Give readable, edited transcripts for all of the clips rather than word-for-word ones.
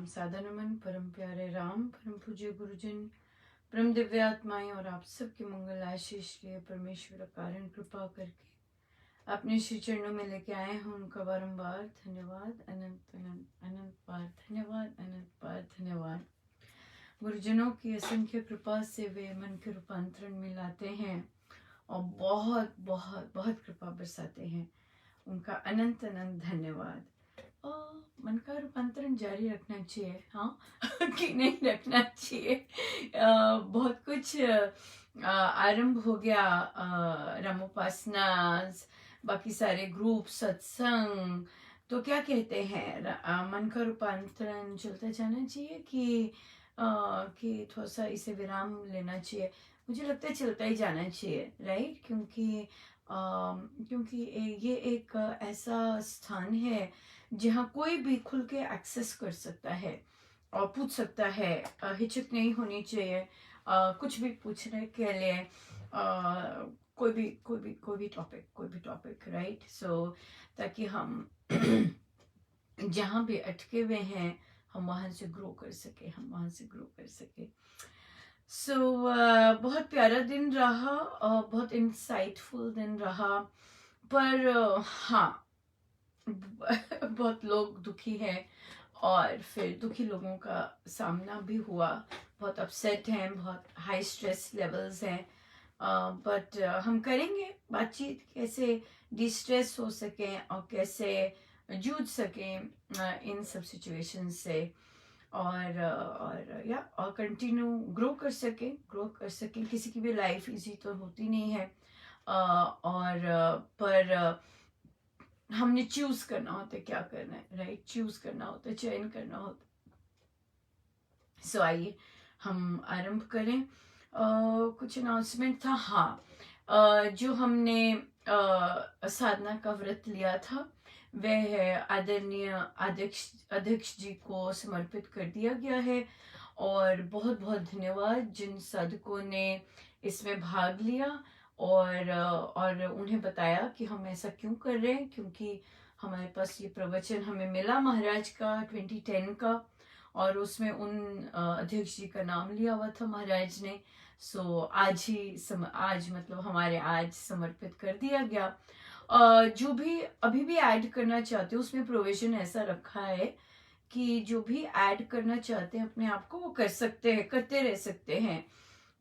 राम साधनमन, परम प्यारे राम, परम पूज्य गुरुजन, परम दिव्य आत्माएं और आप सबके मंगल आशीष लिए परमेश्वर कारण कृपा करके अपने श्री चरणों में लेके आए हैं। उनका बारंबार धन्यवाद, अनंत अनंत अनंत बार धन्यवाद, अनंत बार धन्यवाद। गुरुजनों की असंख्य कृपा से वे मन के रूपांतरण में लाते हैं और बहुत बहुत बहुत कृपा बरसाते हैं। उनका अनंत अनंत धन्यवाद। मन का रूपांतरण जारी रखना चाहिए, हाँ कि नहीं रखना चाहिए। बहुत कुछ आरंभ हो गया, रामोपासना, बाकी सारे ग्रुप, सत्संग, तो क्या कहते हैं, मन का रूपांतरण चलता जाना चाहिए कि थोड़ा सा इसे विराम लेना चाहिए। मुझे लगता है चलता ही जाना चाहिए, राइट, क्योंकि ये एक ऐसा स्थान है जहाँ कोई भी खुल के एक्सेस कर सकता है और पूछ सकता है। हिचक नहीं होनी चाहिए कुछ भी पूछने के लिए। कोई भी टॉपिक, राइट। सो ताकि हम जहाँ भी अटके हुए हैं हम वहाँ से ग्रो कर सके। सो बहुत प्यारा दिन रहा, बहुत इंसाइटफुल दिन रहा, पर हाँ बहुत लोग दुखी हैं और फिर दुखी लोगों का सामना भी हुआ। बहुत अपसेट हैं, बहुत हाई स्ट्रेस लेवल्स हैं, बट हम करेंगे बातचीत कैसे डिस्ट्रेस हो सकें और कैसे जूझ सकें इन सब सिचुएशन से, और कंटिन्यू ग्रो कर सकें। किसी की भी लाइफ इजी तो होती नहीं है, पर हमने चूज करना होता है क्या करना है, राइट। चूज करना होता है, चयन करना होता है। सो आइए हम आरंभ करें। कुछ अनाउंसमेंट था, हाँ। जो हमने साधना का व्रत लिया था वह आदरणीय अध्यक्ष जी को समर्पित कर दिया गया है, और बहुत बहुत धन्यवाद जिन साधकों ने इसमें भाग लिया और उन्हें बताया कि हम ऐसा क्यों कर रहे हैं, क्योंकि हमारे पास ये प्रवचन हमें मिला महाराज का 2010 का, और उसमें उन अध्यक्ष जी का नाम लिया हुआ था महाराज ने। सो आज मतलब हमारे आज समर्पित कर दिया गया। जो भी अभी भी ऐड करना चाहते हो उसमें प्रोविजन ऐसा रखा है कि जो भी ऐड करना चाहते हैं अपने आप को वो कर सकते हैं, करते रह सकते हैं,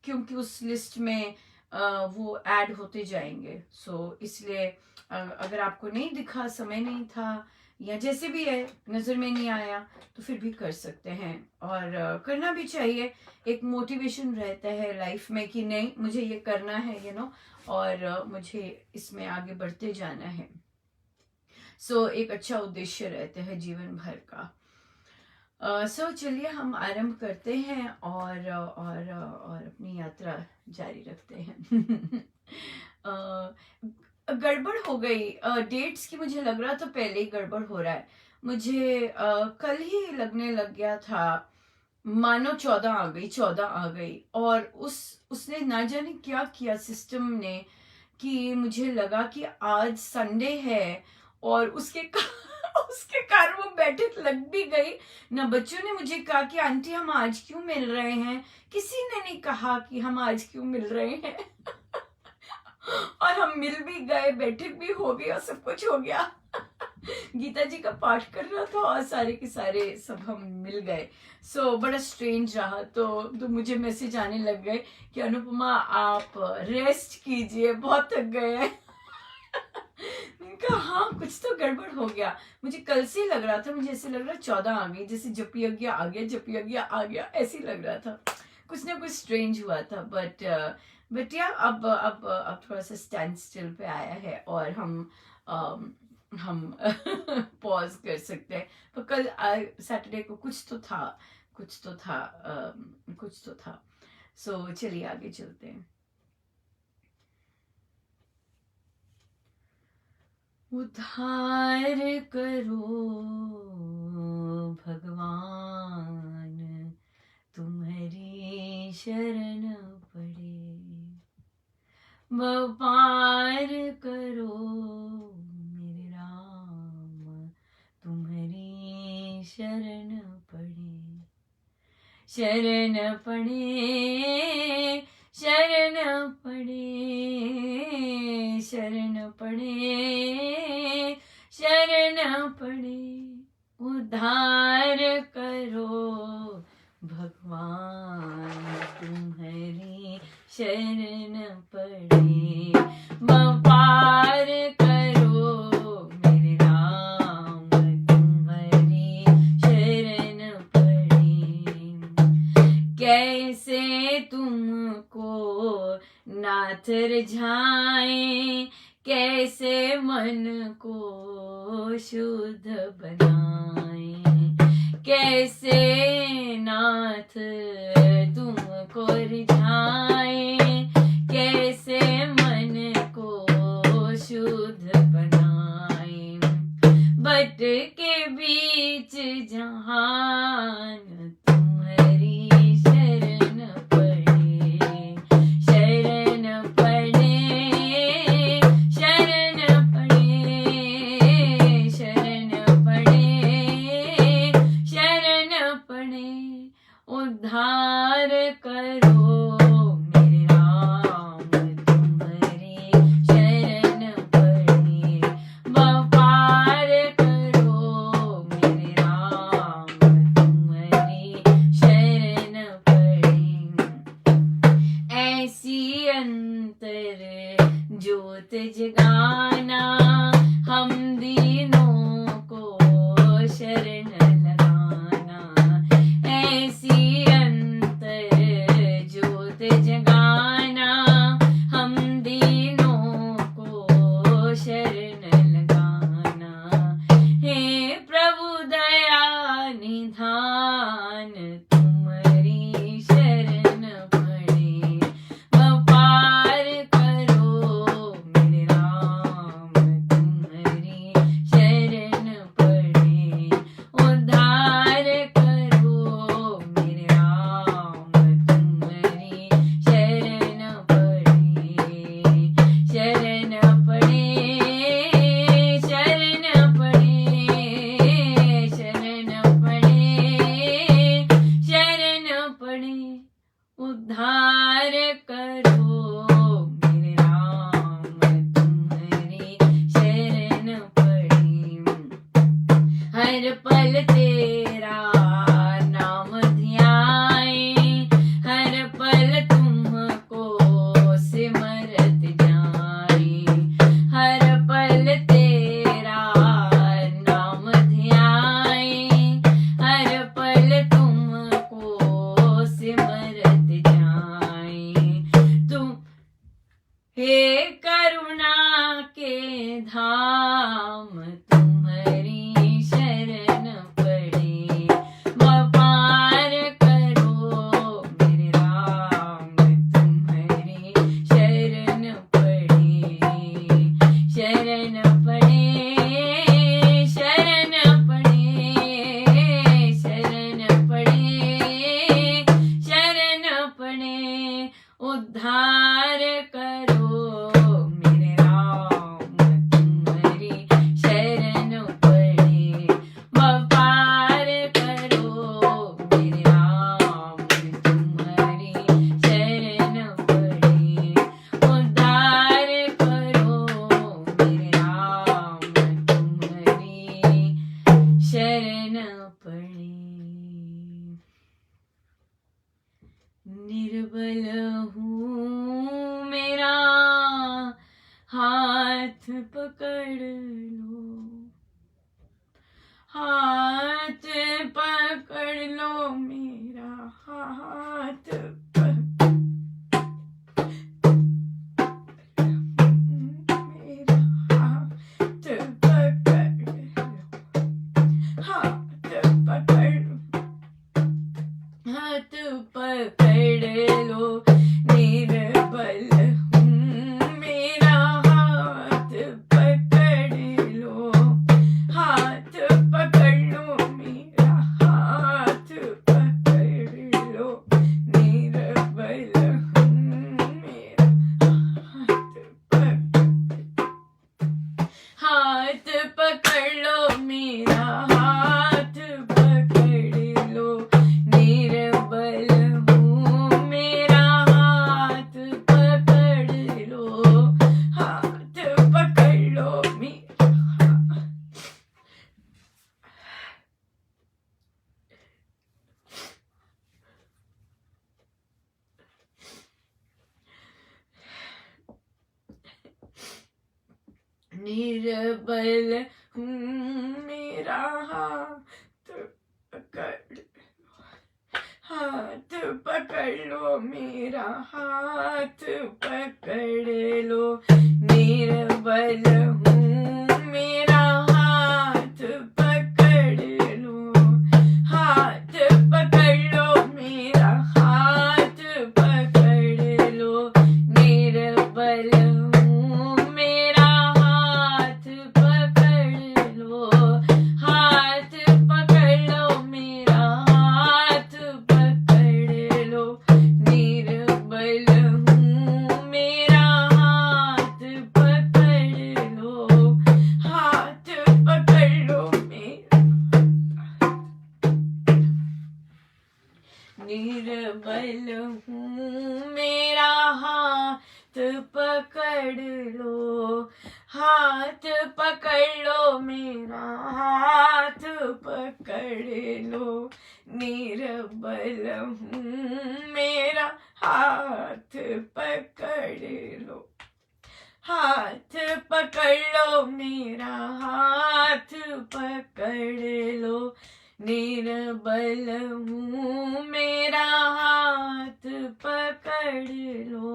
क्योंकि उस लिस्ट में वो ऐड होते जाएंगे। सो इसलिए अगर आपको नहीं दिखा, समय नहीं था, या जैसे भी है नजर में नहीं आया, तो फिर भी कर सकते हैं, और करना भी चाहिए। एक मोटिवेशन रहता है लाइफ में कि नहीं मुझे ये करना है, और मुझे इसमें आगे बढ़ते जाना है। सो एक अच्छा उद्देश्य रहता है जीवन भर का। सो चलिए हम आरंभ करते हैं और अपनी यात्रा जारी रखते हैं। गड़बड़ हो गई डेट्स की, मुझे लग रहा था पहले ही गड़बड़ हो रहा है। मुझे कल ही लगने लग गया था मानो 14 आ गई, और उसने ना जाने क्या किया सिस्टम ने कि मुझे लगा कि आज संडे है, और उसके कारण वो बैठक लग भी गई ना। बच्चों ने मुझे कहा कि आंटी हम आज क्यों मिल रहे हैं, किसी ने नहीं कहा कि हम आज क्यों मिल रहे हैं। और हम मिल भी गए, बैठक भी हो गई और सब कुछ हो गया। गीता जी का पाठ कर रहा था और सारे के सारे सब हम मिल गए। सो बड़ा स्ट्रेंज रहा। तो मुझे मैसेज आने लग गए कि अनुपमा आप रेस्ट कीजिए, बहुत थक गए हैं। हाँ कुछ तो गड़बड़ हो गया। मुझे कल से लग रहा था, मुझे ऐसे लग रहा 14 आ गई, जैसे जपी यज्ञ आ गया, ऐसे लग रहा था। कुछ ना कुछ स्ट्रेंज हुआ था, बट या अब थोड़ा सा स्टैंड स्टिल पे आया है और हम पॉज कर सकते हैं। पर कल सैटरडे को कुछ तो था। सो चलिए आगे चलते हैं। उद्धार करो भगवान, तुम्हारी शरण पड़े, पार करो मेरे राम, तुम्हारी शरण पड़े। शरण पड़े, शरण पड़े, शरण पड़े, शरण पड़े, उद्धार करो भगवान तुम्हारी शरण पड़े, पार करो मेरे राम तुम्हारी शरण पड़े। कैसे तुमको नाथ रिझाएं, कैसे मन को शुद्ध बनाएं, कैसे नाथ तुमको रिझाएं, कैसे मन को शुद्ध बनाएं। बट के बीच जहान तुम्हारी शरण पड़े, शरण पड़े, शरण पड़े, शरण पड़े, शरण पड़े, उद्धार करो मेरे राम तुम्हारी शरण पड़े, पार करो मेरे राम तुम्हारी शरण पड़े। ऐसी अंतर ज्योत जगाना, हम दीनों को शरण लगाना, ऐसी अंतर ज्योत जगाना, हम दीनों को शरण लगाना। हे प्रभु दया निधान तुम्हारी शरण पड़े, पार करो मेरे राम तुम्हारी शरण पड़े, उद्धार करो मेरे राम तुम्हारी शरण पड़े, शरण पड़े, शरण पड़े, शरण पड़े, शरण पड़े, उद्धार करो मेरे राम तुम्हारी शरण पड़े। हर पल तेरा नाम ध्याए, हर पल तुमको सिमरत जाए, हर पल तेरा नाम ध्याए, हर पल तुमको सिमरत जाए। तुम हे करुणा के धाम तुम्हारी शरण पड़े, पार करो मेरे राम तुम्हारी शरण पड़े, शरण पड़े, शरण पड़े, शरण पड़े, शरण पड़े, उद्धार करो मेरे राम तुम्हारी शरण पड़े, पार करो मेरे राम तुम्हारी शरण पड़े, उद्धार करो मेरे राम तुम्हारी शरण पड़े। निर्बल हूँ मेरा हाथ पकड़ लो, हाथ पकड़ लो मेरा हाथ मेरा हाथ पकड़ लो, हाथ पकड़ लो, हाथ पकड़ लो, निर्बल हूँ मेरा हाथ पकड़ लो, हाथ पकड़ लो मेरा हाथ पकड़ लो, निर्बल हूँ मेरा हाथ पकड़ लो मेरा हाथ पकड़ लो, निर्बल निर्बल हूँ मेरा हाथ पकड़ लो, मेरा हाथ पकड़ लो, निर्बल हूँ मेरा हाथ पकड़ लो, हाथ पकड़ लो, मेरा हाथ पकड़ लो, निर्बल हूँ मेरा हाथ पकड़ लो, हाथ पकड़ लो, मेरा हाथ पकड़ लो, निर्बल हूँ मेरा हाथ पकड़ लो, हाथ पकड़ लो, निर्बल हूँ मेरा हाथ पकड़ लो, हाथ पकड़ लो, मेरा हाथ पकड़ लो, निर्बल हूँ मेरा हाथ पकड़ लो, हाथ पकड़ लो, मेरा हाथ पकड़ लो, निर्बल हूँ मेरा हाथ पकड़ लो,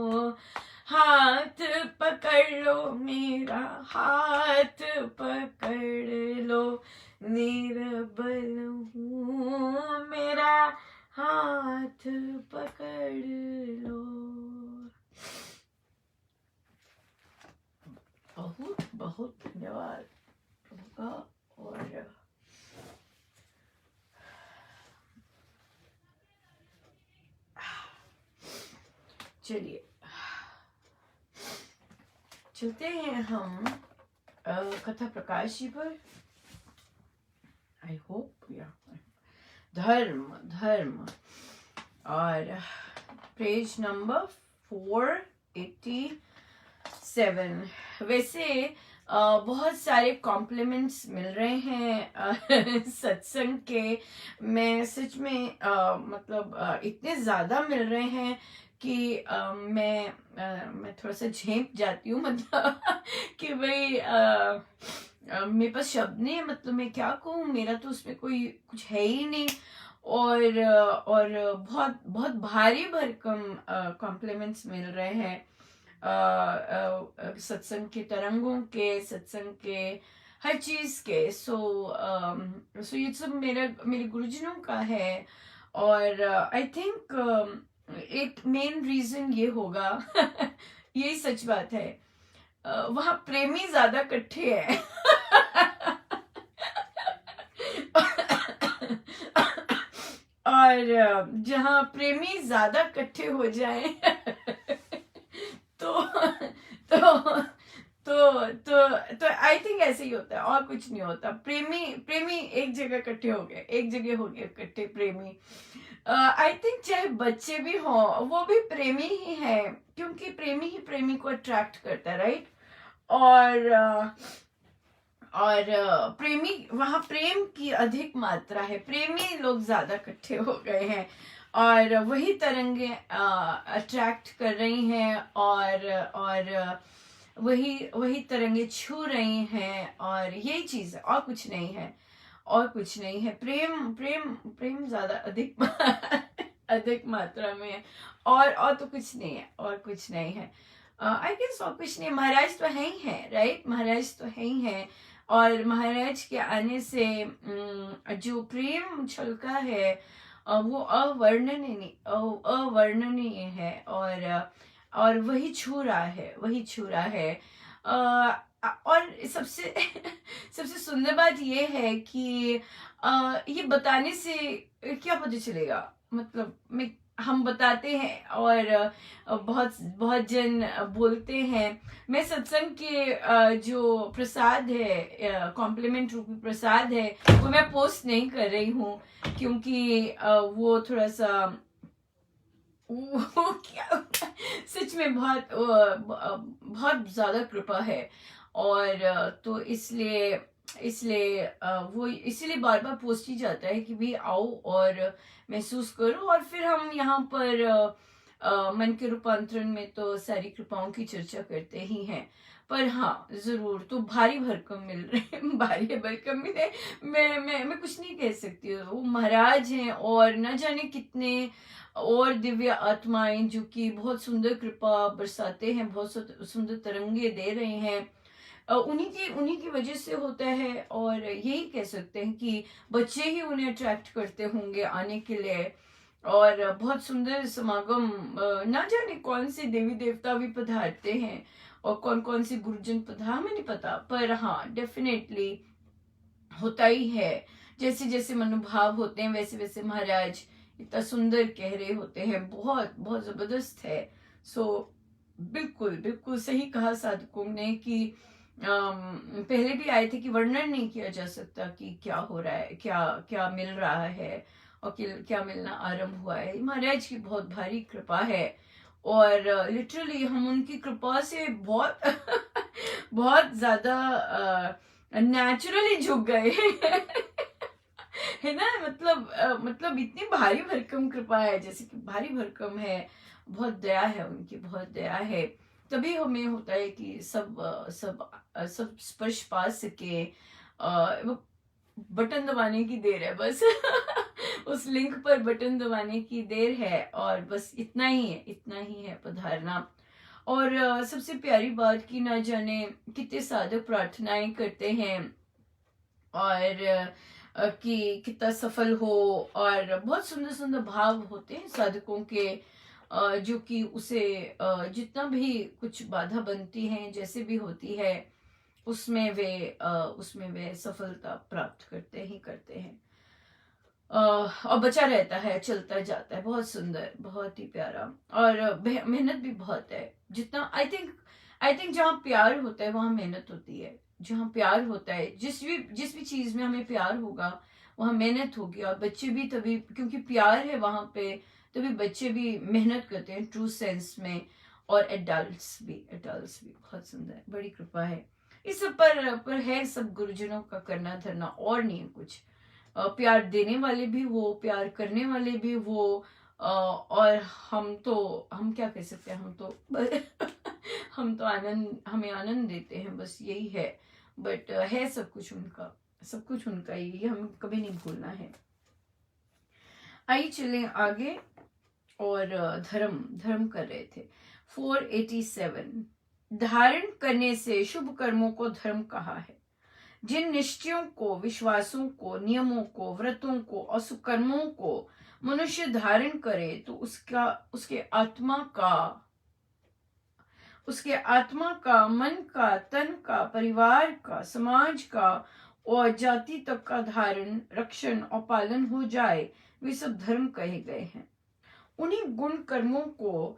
हाथ पकड़ लो, मेरा हाथ पकड़ लो, निर्बल हूँ मेरा हाथ पकड़ लो। बहुत बहुत धन्यवाद प्रभु का। और चलिए चलते हैं हम कथा प्रकाश जी पर। आई होप या धर्म धर्म और पेज नंबर 487। वैसे बहुत सारे कॉम्प्लीमेंट्स मिल रहे हैं सत्संग के। मैं सच में मतलब इतने ज़्यादा मिल रहे हैं कि मैं थोड़ा सा झेप जाती हूँ, मतलब कि भाई मेरे पास शब्द नहीं है, मतलब मैं क्या कहूँ, मेरा तो उसमें कोई कुछ है ही नहीं। और बहुत बहुत भारी भरकम कॉम्प्लीमेंट्स मिल रहे हैं सत्संग के तरंगों के, सत्संग के हर चीज के। सो ये सब मेरे गुरुजनों का है। और आई थिंक एक मेन रीजन ये होगा यही सच बात है, वहां प्रेमी ज्यादा इकट्ठे हैं और जहां प्रेमी ज्यादा इकट्ठे हो जाए तो तो तो आई थिंक ऐसे ही होता है, और कुछ नहीं होता। प्रेमी एक जगह इकट्ठे हो गए, एक जगह हो गए इकट्ठे प्रेमी। आई थिंक चाहे बच्चे भी हों, वो भी प्रेमी ही है, क्योंकि प्रेमी ही प्रेमी को अट्रैक्ट करता है, राइट। और प्रेमी, वहां प्रेम की अधिक मात्रा है, प्रेमी लोग ज्यादा इकट्ठे हो गए हैं और वही तरंगे अट्रैक्ट कर रही हैं और वही तरंगे छू रही हैं। और यही चीज है, और कुछ नहीं है, और कुछ नहीं है। प्रेम प्रेम प्रेम ज्यादा अधिक अधिक मात्रा में है, और तो कुछ नहीं है, और कुछ नहीं है। आई गेस और कुछ नहीं। महाराज तो है ही है, राइट, महाराज तो है ही है। और महाराज के आने से जो प्रेम छलका है वो अवर्णनीय है। और वही छू रहा है, वही छू रहा है। और सबसे सबसे सुंदर बात ये है कि ये बताने से क्या पता चलेगा, मतलब हम बताते हैं और बहुत बहुत जन बोलते हैं। मैं सत्संग के जो प्रसाद है, कॉम्प्लीमेंट रूपी प्रसाद है, वो मैं पोस्ट नहीं कर रही हूँ, क्योंकि वो थोड़ा सा वो क्या सच में बहुत बहुत ज्यादा कृपा है। और तो इसलिए वो इसीलिए बार बार पोस्ट ही जाता है कि भाई आओ और महसूस करो। और फिर हम यहाँ पर मन के रूपांतरण में तो सारी कृपाओं की चर्चा करते ही हैं, पर हाँ जरूर तो भारी भरकम मिल रहे हैं। भारी भरकम मिले, मैं कुछ नहीं कह सकती हूँ। वो महाराज हैं और न जाने कितने और दिव्य आत्माएं जो कि बहुत सुंदर कृपा बरसाते हैं, बहुत सुंदर तरंगे दे रहे हैं। उन्हीं की वजह से होता है। और यही कह सकते हैं कि बच्चे ही उन्हें अट्रैक्ट करते होंगे आने के लिए। और बहुत सुंदर समागम, ना जाने कौन से देवी देवता भी पधारते हैं और कौन कौन से गुरुजन पधार, हमें नहीं पता, पर हाँ डेफिनेटली होता ही है। जैसे जैसे मनोभाव होते हैं वैसे वैसे महाराज इतना सुंदर कह रहे होते हैं, बहुत बहुत जबरदस्त है। सो बिल्कुल बिल्कुल सही कहा साधकों ने कि पहले भी आए थे कि वर्णन नहीं किया जा सकता कि क्या हो रहा है, क्या क्या मिल रहा है और क्या मिलना आरंभ हुआ है। महाराज की बहुत भारी कृपा है और लिटरली हम उनकी कृपा से बहुत बहुत ज्यादा नेचुरली झुक गए है ना। मतलब इतनी भारी भरकम कृपा है, जैसे कि भारी भरकम है, बहुत दया है उनकी, बहुत दया है। तभी हमें होता है कि सब स्पर्श पा सके। वो बटन दबाने की देर है बस उस लिंक पर बटन दबाने की देर है और बस इतना ही है, इतना ही है पधारना। और सबसे प्यारी बात कि ना जाने कितने साधक प्रार्थनाएं करते हैं और कि कितना सफल हो, और बहुत सुंदर सुंदर भाव होते हैं साधकों के, जो कि उसे जितना भी कुछ बाधा बनती है जैसे भी होती है उसमें वे सफलता प्राप्त करते ही करते हैं। और बचा रहता है, चलता जाता है, बहुत सुंदर, बहुत ही प्यारा। और मेहनत भी बहुत है। जितना आई थिंक जहाँ प्यार होता है वहां मेहनत होती है। जहाँ प्यार होता है, जिस भी चीज में हमें प्यार होगा वहां मेहनत होगी। और बच्चे भी तभी, क्योंकि प्यार है वहां पे, तभी बच्चे भी मेहनत करते हैं ट्रू सेंस में। और एडल्ट्स भी बहुत सुंदर, बड़ी कृपा है। इस सब पर है सब गुरुजनों का करना धरना, और नहीं है कुछ। प्यार देने वाले भी वो, प्यार करने वाले भी वो, और हम क्या कह सकते हैं, हम तो हम तो हमें आनंद देते हैं, बस यही है। बट है सब कुछ उनका ही, हमें कभी नहीं भूलना है। आइए चलें आगे। और धर्म कर रहे थे 487। धारण करने से शुभ कर्मों को धर्म कहा है। जिन निश्चयों को, विश्वासों को, नियमों को, व्रतों को और सुकर्मों को मनुष्य धारण करे तो उसके आत्मा का, मन का, तन का, परिवार का, समाज का और जाति तक का धारण, रक्षण और पालन हो जाए, वे सब धर्म कहे गए हैं। उन्हीं गुण कर्मों को,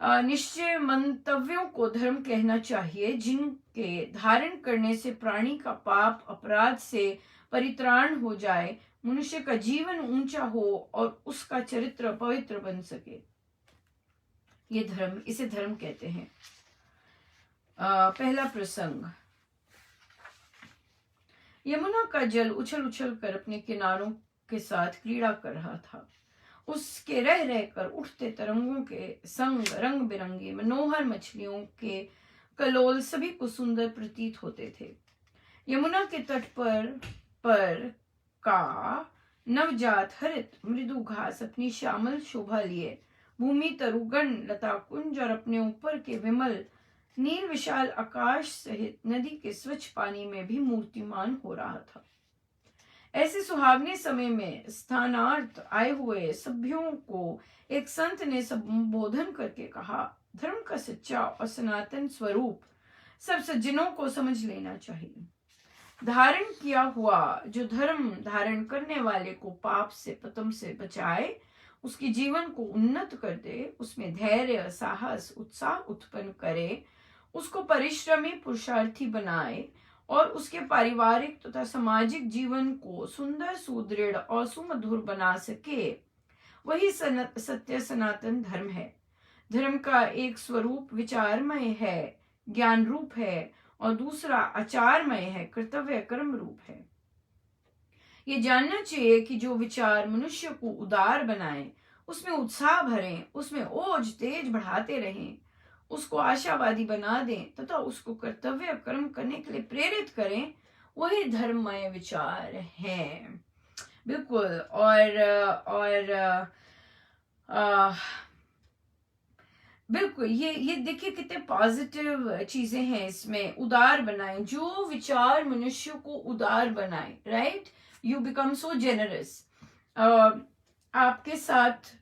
निश्चय मंतव्यों को धर्म कहना चाहिए, जिनके धारण करने से प्राणी का पाप अपराध से परित्राण हो जाए, मनुष्य का जीवन ऊंचा हो और उसका चरित्र पवित्र बन सके। इसे धर्म कहते हैं। पहला प्रसंग। यमुना का जल उछल उछल कर अपने किनारों के साथ क्रीड़ा कर रहा था। उसके रह रहकर उठते तरंगों के संग रंग बिरंगी मनोहर मछलियों के कलोल सभी को सुंदर प्रतीत होते थे। यमुना के तट पर का नवजात हरित मृदु घास अपनी श्यामल शोभा लिए भूमि तरुगण लता कुंज और अपने ऊपर के विमल नील विशाल आकाश सहित नदी के स्वच्छ पानी में भी मूर्तिमान हो रहा था। ऐसे सुहावने समय में स्थानार्थ आए हुए सभ्यों को एक संत ने संबोधन करके कहा, धर्म का सच्चा और सनातन स्वरूप सब सज्जनों को समझ लेना चाहिए। धारण किया हुआ जो धर्म धारण करने वाले को पाप से, पतन से बचाए, उसके जीवन को उन्नत कर दे, उसमें धैर्य, साहस, उत्साह उत्पन्न करे, उसको परिश्रमी पुरुषार्थी बनाए और उसके पारिवारिक तथा सामाजिक जीवन को सुंदर, सुदृढ़ और सुमधुर बना सके, वही सत्य सनातन धर्म है। धर्म का एक स्वरूप विचारमय है, ज्ञान रूप है, और दूसरा आचारमय है, कर्तव्य कर्म रूप है। ये जानना चाहिए कि जो विचार मनुष्य को उदार बनाए उसमें उत्साह भरें, उसमें ओज तेज बढ़ाते रहें, उसको आशावादी बना दें तथा उसको कर्तव्य कर्म करने के लिए प्रेरित करें, वही धर्ममय विचार हैं। बिल्कुल। और बिल्कुल, ये देखिए कितने पॉजिटिव चीजें हैं इसमें। उदार बनाएं, जो विचार मनुष्य को उदार बनाए, right? You become so generous. आपके साथ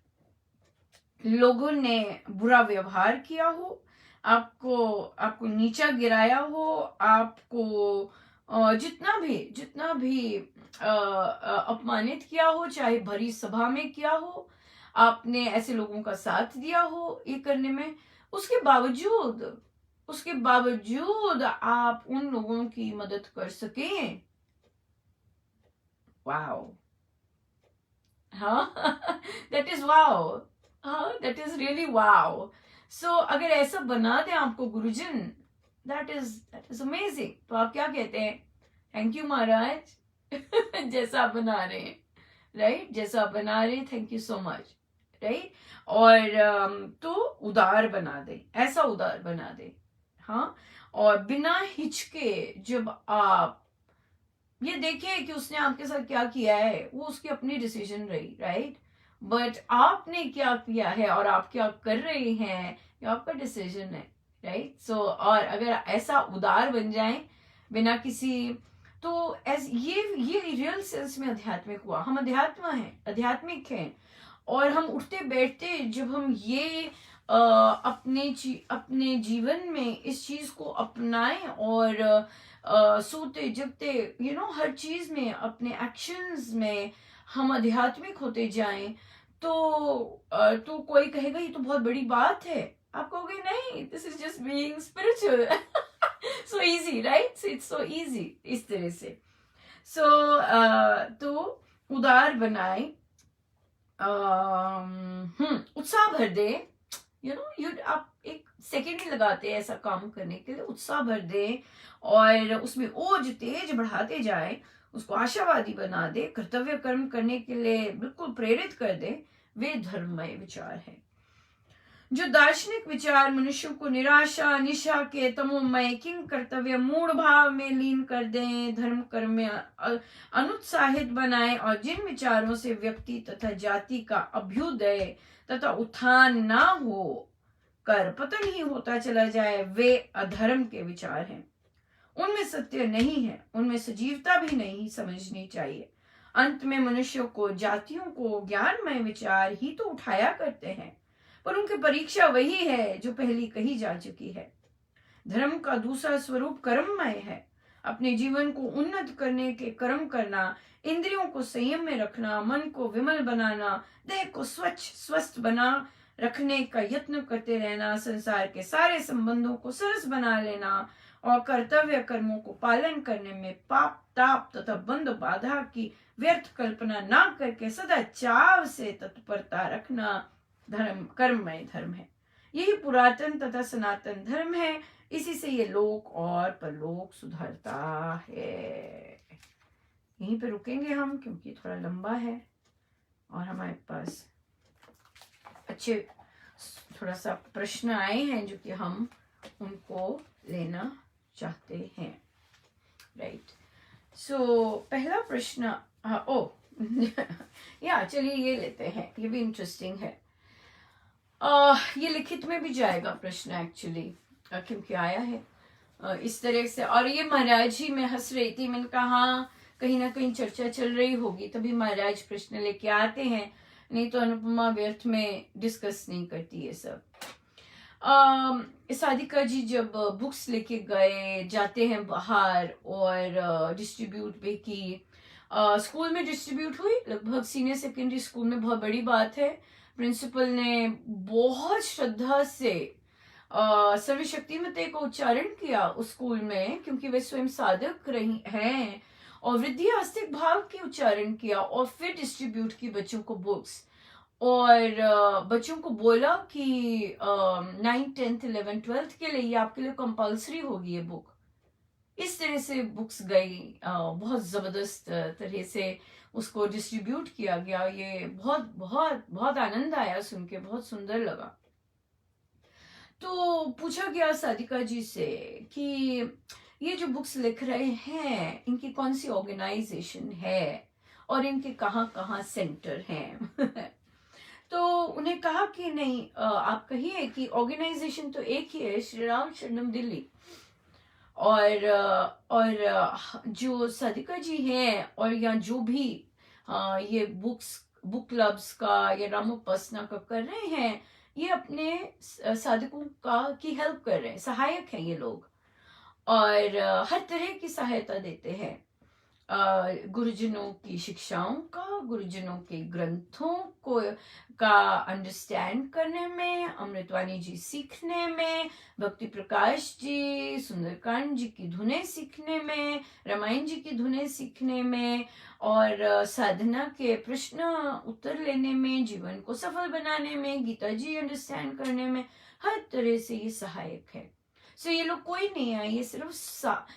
लोगों ने बुरा व्यवहार किया हो, आपको नीचा गिराया हो, आपको जितना भी अपमानित किया हो, चाहे भरी सभा में किया हो, आपने ऐसे लोगों का साथ दिया हो ये करने में, उसके बावजूद आप उन लोगों की मदद कर सकें। वाओ! हाँ, दैट इज वाओ। हाँ, दैट इज रियली वाओ। सो अगर ऐसा बना दें आपको गुरुजन, दैट इज अमेजिंग। तो आप क्या कहते हैं? थैंक यू महाराज। जैसा आप बना रहे हैं, राइट? जैसा आप बना रहे हैं, thank you so much, right? और तो उदार बना दे, ऐसा उदार बना दे। हाँ, और बिना हिचके जब आप ये देखिए कि उसने आपके साथ क्या किया है, वो उसकी अपनी डिसीजन रही, राइट? बट आपने क्या किया है और आप क्या कर रहे हैं, ये आपका डिसीजन है, राइट? सो और अगर ऐसा उदार बन जाए बिना किसी, तो ये रियल सेंस में आध्यात्मिक हुआ। हम आध्यात्मिक हैं। और हम उठते बैठते जब हम ये अपने जीवन में इस चीज को अपनाएं और सोते जगते हर चीज में, अपने एक्शंस में हम आध्यात्मिक होते जाएं, तो कोई कहेगा ये तो बहुत बड़ी बात है। आप कहोगे नहीं, this is just being spiritual. So easy, right? So it's so easy इस तरह से। तो उदार बनाए, उत्साह भर दे, आप एक सेकेंड ही लगाते हैं ऐसा काम करने के लिए, उत्साह भर दे और उसमें ओज तेज बढ़ाते जाए, उसको आशावादी बना दे, कर्तव्य कर्म करने के लिए बिल्कुल प्रेरित कर दे। वे धर्ममय विचार है। जो दार्शनिक विचार मनुष्यों को निराशा निशा के तमोमय किंग कर्तव्य मूढ़ भाव में लीन कर दें, धर्म कर्म में अनुत्साहित बनाए और जिन विचारों से व्यक्ति तथा जाति का अभ्युदय तथा उत्थान ना हो कर पतन ही होता चला जाए, वे अधर्म के विचार हैं। उनमें सत्य नहीं है, उनमें सजीवता भी नहीं समझनी चाहिए। अंत में मनुष्यों को, जातियों को ज्ञानमय विचार ही तो उठाया करते हैं, पर उनकी परीक्षा वही है जो पहली कही जा चुकी है। धर्म का दूसरा स्वरूप कर्ममय है। अपने जीवन को उन्नत करने के कर्म करना, इंद्रियों को संयम में रखना, मन को विमल बनाना, देह को स्वच्छ स्वस्थ बना रखने का यत्न करते रहना, संसार के सारे संबंधों को सरस बना लेना और कर्तव्य कर्मों को पालन करने में पाप ताप तथा बंध बाधा की व्यर्थ कल्पना ना करके सदा चाव से तत्परता रखना धर्म कर्ममय धर्म है। यही पुरातन तथा सनातन धर्म है। इसी से ये लोक और परलोक सुधरता है। यहीं पे रुकेंगे हम, क्योंकि थोड़ा लंबा है और हमारे पास अच्छे थोड़ा सा प्रश्न आए हैं जो कि हम उनको लेना चाहते हैं, राइट? सो पहला प्रश्न, या चलिए ये लेते हैं, ये भी इंटरेस्टिंग है। ये लिखित में भी जाएगा प्रश्न एक्चुअली, क्योंकि आया है इस तरह से। और ये महाराज ही, मैं हंस रही थी, मैंने कहा कहीं ना कहीं चर्चा चल रही होगी तभी महाराज प्रश्न लेके आते हैं, नहीं तो अनुपमा व्यर्थ में डिस्कस नहीं करती है सब। साधिका जी जब बुक्स लेके जाते हैं बाहर और डिस्ट्रीब्यूट भी की, स्कूल में डिस्ट्रीब्यूट हुई, लगभग सीनियर सेकेंडरी स्कूल में, बहुत बड़ी बात है। प्रिंसिपल ने बहुत श्रद्धा से सर्वशक्तिमते का उच्चारण किया उस स्कूल में, क्योंकि वे स्वयं साधक रही हैं, और वृद्धि आस्तिक भाव के उच्चारण किया और फिर डिस्ट्रीब्यूट की बच्चों को बुक्स, और बच्चों को बोला कि 9th 10th 11th 12th के लिए ये आपके लिए कंपल्सरी होगी ये बुक। इस तरह से बुक्स गई, बहुत जबरदस्त तरह से उसको डिस्ट्रीब्यूट किया गया। ये बहुत बहुत बहुत आनंद आया सुन के, बहुत सुंदर लगा। तो पूछा गया साधिका जी से कि ये जो बुक्स लिख रहे हैं इनकी कौन सी ऑर्गेनाइजेशन है और इनके कहाँ कहाँ सेंटर हैं। तो उन्हें कहा कि नहीं, आप कहिए कि ऑर्गेनाइजेशन तो एक ही है, श्री राम शरणम दिल्ली। और जो साधिका जी हैं और या जो भी ये बुक क्लब्स का या रामोपासना का कर रहे हैं, ये अपने साधकों का की हेल्प कर रहे हैं, सहायक हैं ये लोग। और हर तरह की सहायता देते हैं, गुरुजनों की शिक्षाओं का, गुरुजनों के ग्रंथों को का अंडरस्टैंड करने में, अमृतवाणी जी सीखने में, भक्ति प्रकाश जी, सुंदरकांड जी की धुनें सीखने में, रामायण जी की धुनें सीखने में, और साधना के प्रश्न उत्तर लेने में, जीवन को सफल बनाने में, गीता जी अंडरस्टैंड करने में, हर तरह से ये सहायक है। सो ये लोग कोई नहीं है, ये सिर्फ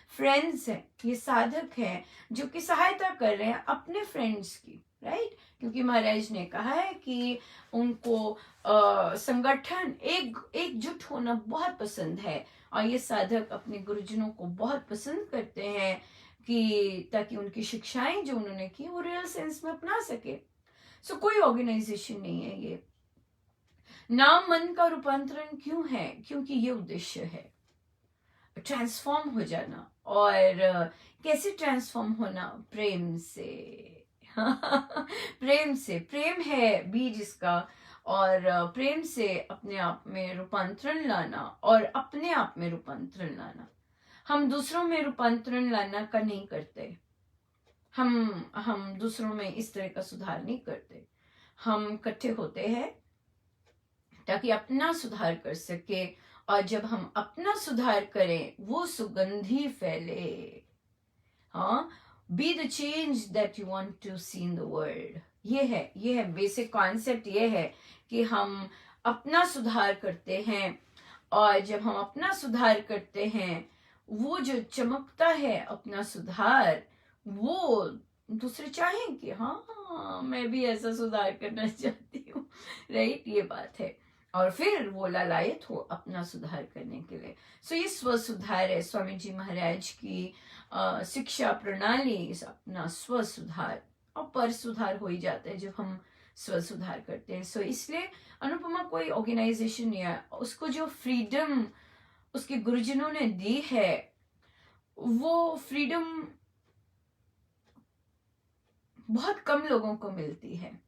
फ्रेंड्स हैं, ये साधक हैं जो कि सहायता कर रहे हैं अपने फ्रेंड्स की, राइट। क्योंकि महाराज ने कहा है कि उनको संगठन एकजुट होना बहुत पसंद है, और ये साधक अपने गुरुजनों को बहुत पसंद करते हैं कि ताकि उनकी शिक्षाएं जो उन्होंने की वो रियल सेंस में अपना सके। सो कोई ऑर्गेनाइजेशन नहीं है ये। नाम मन का रूपांतरण क्यों है? क्योंकि ये उद्देश्य है, ट्रांसफॉर्म हो जाना। और कैसे ट्रांसफॉर्म होना? प्रेम से। प्रेम से, प्रेम है बीज इसका, और प्रेम से अपने आप में रूपांतरण लाना और अपने आप में रूपांतरण लाना। हम दूसरों में रूपांतरण लाना का नहीं करते, हम दूसरों में इस तरह का सुधार नहीं करते। हम इकट्ठे होते हैं ताकि अपना सुधार कर सके, और जब हम अपना सुधार करें वो सुगंधी फैले। हाँ, be the change that you want to see in the world. ये है बेसिक कॉन्सेप्ट। ये है कि हम अपना सुधार करते हैं, और जब हम अपना सुधार करते हैं वो जो चमकता है अपना सुधार, वो दूसरे चाहें कि हाँ मैं भी ऐसा सुधार करना चाहती हूँ, राइट। ये बात है, और फिर वो लालायत हो अपना सुधार करने के लिए। सो ये स्व सुधार है स्वामी जी महाराज की शिक्षा प्रणाली, अपना स्व सुधार। और पर सुधार हो ही जाता है जब हम स्व सुधार करते हैं। सो इसलिए अनुपमा कोई ऑर्गेनाइजेशन नहीं है, उसको जो फ्रीडम उसके गुरुजनों ने दी है वो फ्रीडम बहुत कम लोगों को मिलती है,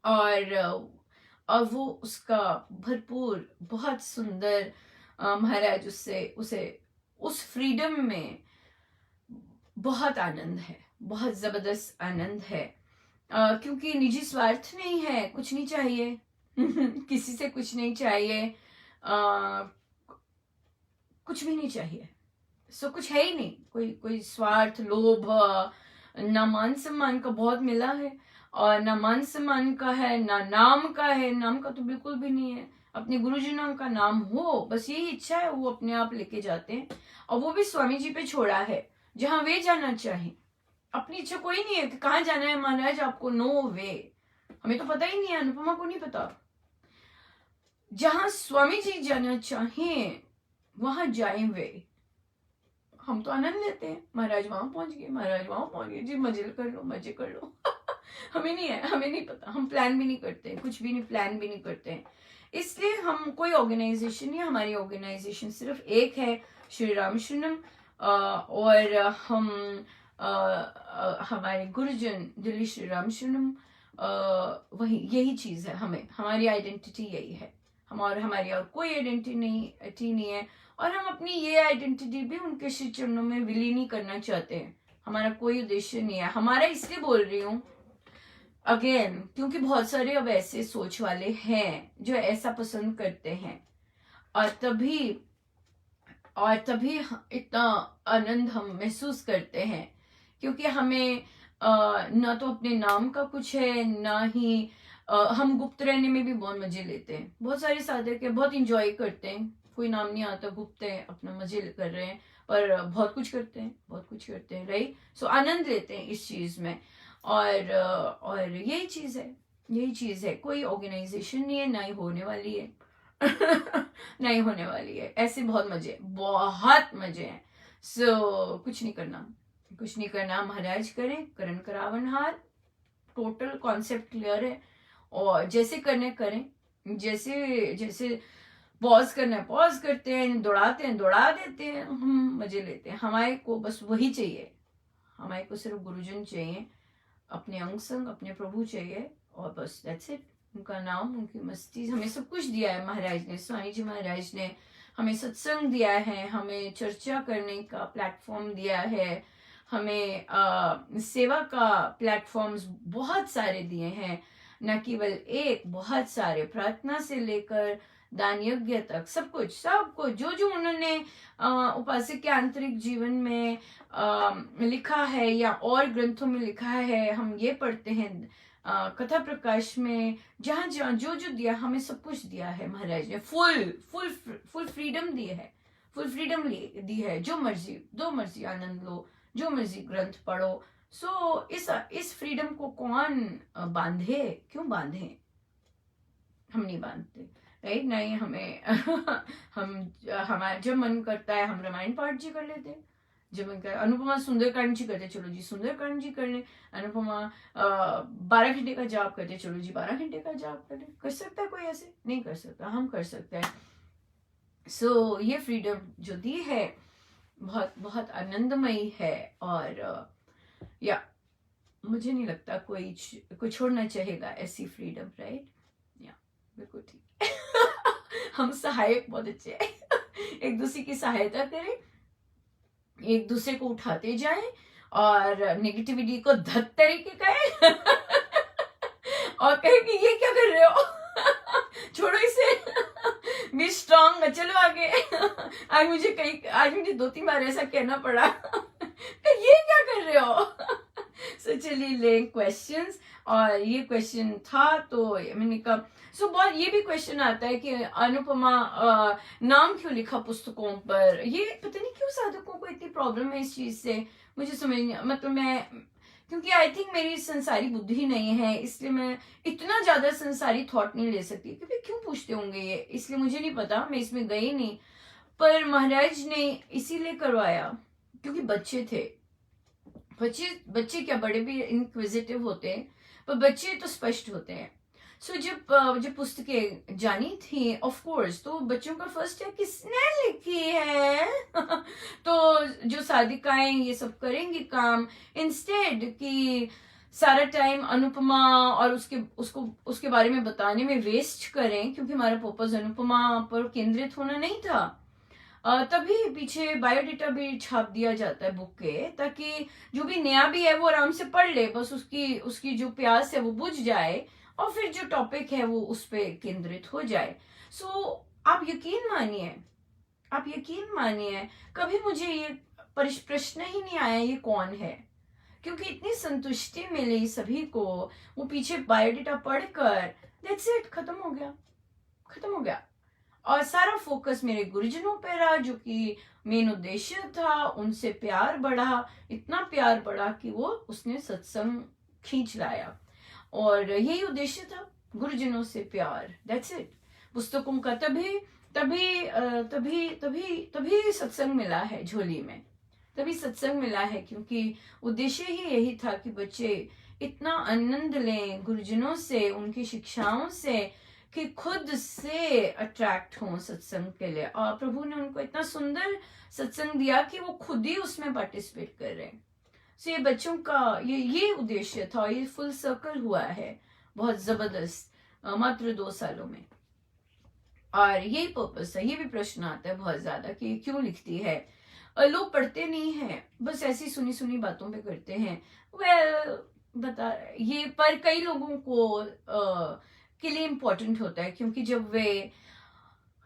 और वो उसका भरपूर बहुत सुंदर महाराज उसे उस फ्रीडम में बहुत आनंद है, बहुत जबरदस्त आनंद है। क्योंकि निजी स्वार्थ नहीं है, कुछ नहीं चाहिए। किसी से कुछ नहीं चाहिए, कुछ भी नहीं चाहिए। सो कुछ है ही नहीं, कोई स्वार्थ, लोभ, ना मान सम्मान का बहुत मिला है, और ना मान सम्मान का है, ना नाम का है। नाम का तो बिल्कुल भी नहीं है। अपने गुरुजनों का नाम हो, बस यही इच्छा है, वो अपने आप लेके जाते हैं, और वो भी स्वामी जी पे छोड़ा है, जहां वे जाना चाहें। अपनी इच्छा कोई नहीं है कि कहाँ जाना है महाराज आपको, नो वे। हमें तो पता ही नहीं है, अनुपमा को नहीं पता। जहां स्वामी जी जाना चाहें वहां जाएं वे। हम तो आनंद लेते हैं, महाराज वहां पहुंच गए, महाराज वहां पहुंच गए, जी मजे कर लो, मजे कर लो। हमें नहीं है, हमें नहीं पता, हम प्लान भी नहीं करते, कुछ भी नहीं प्लान भी नहीं करते हैं। इसलिए हम कोई ऑर्गेनाइजेशन नहीं, हमारी ऑर्गेनाइजेशन सिर्फ एक है, श्री राम शरणम। और हम हमारे गुरुजन दिल्ली श्री राम शरणम, वही यही चीज है। हमें हमारी आइडेंटिटी यही है, हमारी और कोई आइडेंटिटी नहीं है। और हम अपनी ये आइडेंटिटी भी उनके श्री चरणों में विलीन नहीं करना चाहते हैं। हमारा कोई उद्देश्य नहीं है। हमारा इसलिए बोल रही हूँ अगेन, क्योंकि बहुत सारे अब ऐसे सोच वाले हैं जो ऐसा पसंद करते हैं, और तभी इतना आनंद हम महसूस करते हैं, क्योंकि हमें ना तो अपने नाम का कुछ है, ना ही हम गुप्त रहने में भी बहुत मजे लेते हैं। बहुत सारे साधक है, बहुत इंजॉय करते हैं, कोई नाम नहीं आता, गुप्त है, अपना मजे कर रहे हैं, पर बहुत कुछ करते हैं, राइट। सो आनंद लेते हैं इस चीज में। और यही चीज है, यही चीज है। कोई ऑर्गेनाइजेशन नहीं है, ना ही होने वाली है नहीं होने वाली है। ऐसे बहुत मजे हैं। कुछ नहीं करना, कुछ नहीं करना। महाराज करें, करण करावन हार, टोटल कॉन्सेप्ट क्लियर है। और जैसे करने करें, जैसे जैसे पॉज करना है पॉज करते हैं, दौड़ाते हैं दौड़ा देते हैं, हम मजे लेते हैं। हमारे को बस वही चाहिए, हमारे को सिर्फ गुरुजन चाहिए, अपने अंग संग, अपने प्रभु चाहिए, और बस दैट्स इट। उनका नाम, उनकी मस्ती, हमें सब कुछ दिया है महाराज ने, स्वामी जी महाराज ने हमें सत्संग दिया है, हमें चर्चा करने का प्लेटफॉर्म दिया है, हमें सेवा का प्लेटफॉर्म्स बहुत सारे दिए हैं, न केवल एक, बहुत सारे, प्रार्थना से लेकर दान यज्ञ तक, सब कुछ जो जो उन्होंने उपासक के आंतरिक जीवन में लिखा है या और ग्रंथों में लिखा है, हम ये पढ़ते हैं कथा प्रकाश में, जहां जहां जो जो दिया, हमें सब कुछ दिया है महाराज ने। फुल फ्रीडम दी है, फुल फ्रीडम दी है। जो मर्जी आनंद लो, जो मर्जी ग्रंथ पढ़ो। इस फ्रीडम को कौन बांधे, क्यों बांधे? हम नहीं बांधते, राइट? नहीं, हमें हमारा जब मन करता है हम रामायण पाठ जी कर लेते हैं, जब मन करता, अनुपमा सुंदरकांड जी करते, चलो जी सुंदरकांड जी कर ले। अनुपमा 12 घंटे का जाप करते, चलो जी 12 घंटे का जाप कर ले। कर सकता है कोई? ऐसे नहीं कर सकता, हम कर सकते हैं। ये फ्रीडम जो दी है बहुत बहुत आनंदमयी है। और या मुझे नहीं लगता कोई छोड़ना चाहेगा ऐसी फ्रीडम, राइट? या बिल्कुल ठीक हम सहायक बहुत अच्छे हैं एक दूसरे की सहायता करें, एक दूसरे को उठाते जाएं, और नेगेटिविटी को धत तरीके कहें और कहें कि ये क्या कर रहे हो छोड़ो इसे बी स्ट्रांग, चलो आगे आज मुझे 2-3 बार ऐसा कहना पड़ा कि ये क्या कर रहे हो चलिए ले क्वेश्चंस। और ये क्वेश्चन था तो मैंने कहा बहुत ये भी क्वेश्चन आता है कि अनुपमा नाम क्यों लिखा पुस्तकों पर। ये पता नहीं क्यों साधकों को इतनी प्रॉब्लम है इस चीज से, मुझे समझ नहीं, मतलब मैं, क्योंकि आई थिंक मेरी संसारी बुद्धि नहीं है, इसलिए मैं इतना ज्यादा संसारी थॉट नहीं ले सकती। क्योंकि क्यों पूछते होंगे ये, इसलिए मुझे नहीं पता, मैं इसमें गई नहीं। पर महाराज ने इसीलिए करवाया क्योंकि बच्चे थे। बच्चे क्या, बड़े भी इनक्विजिटिव होते हैं, पर बच्चे तो स्पष्ट होते हैं। जब पुस्तकें जानी थी ऑफ कोर्स, तो बच्चों का फर्स्ट है किसने लिखी है तो जो साधिकाएं ये सब करेंगी काम, इंस्टेड कि सारा टाइम अनुपमा और उसके बारे में बताने में वेस्ट करें, क्योंकि हमारा पर्पस अनुपमा पर केंद्रित होना नहीं था। तभी पीछे बायोडेटा भी छाप दिया जाता है बुक के, ताकि जो भी नया भी है वो आराम से पढ़ ले, बस उसकी जो प्यास है वो बुझ जाए, और फिर जो टॉपिक है वो उस पर केंद्रित हो जाए। आप यकीन मानिए कभी मुझे ये प्रश्न ही नहीं आया ये कौन है, क्योंकि इतनी संतुष्टि मिली सभी को। वो पीछे बायोडेटा पढ़कर दैट्स इट, खत्म हो गया। और सारा फोकस मेरे गुरुजनों पे रहा, जो कि मेन उद्देश्य था। उनसे प्यार बढ़ा, इतना प्यार बढ़ा कि वो उसने सत्संग खींच लाया, और यही उद्देश्य था, गुरुजनों से प्यार, दैट्स इट। पुस्तकों का तभी सत्संग मिला है झोली में, तभी सत्संग मिला है, क्योंकि उद्देश्य ही यही था कि बच्चे इतना आनंद लें गुरुजनों से, उनकी शिक्षाओं से, कि खुद से अट्रैक्ट हों सत्संग के लिए। और प्रभु ने उनको इतना सुंदर सत्संग दिया कि वो खुद ही उसमें पार्टिसिपेट कर रहे हैं। ये बच्चों का ये उद्देश्य था, ये फुल सर्कल हुआ है बहुत जबरदस्त मात्र 2 सालों में। और यही पर्पस है। ये भी प्रश्न आता है बहुत ज्यादा कि क्यों लिखती है, लोग पढ़ते नहीं है, बस ऐसी सुनी बातों पे करते हैं। बता ये, पर कई लोगों को के लिए इम्पोर्टेंट होता है, क्योंकि जब वे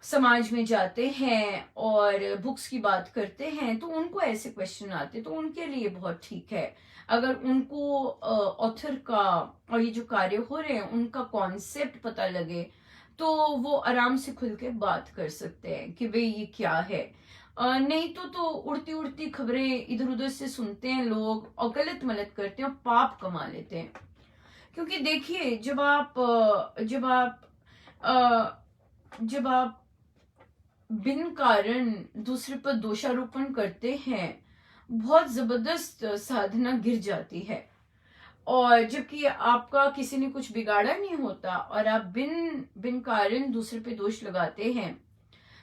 समाज में जाते हैं और बुक्स की बात करते हैं तो उनको ऐसे क्वेश्चन आते, तो उनके लिए बहुत ठीक है। अगर उनको ऑथर का और ये जो कार्य हो रहे हैं उनका कॉन्सेप्ट पता लगे, तो वो आराम से खुल के बात कर सकते हैं कि भाई ये क्या है। नहीं तो उड़ती उड़ती खबरें इधर उधर से सुनते हैं लोग और गलत मलत करते हैं और पाप कमा लेते हैं। क्योंकि देखिए जब आप बिन कारण दूसरे पर दोषारोपण करते हैं, बहुत जबरदस्त साधना गिर जाती है। और जबकि आपका किसी ने कुछ बिगाड़ा नहीं होता और आप बिन बिन कारण दूसरे पे दोष लगाते हैं,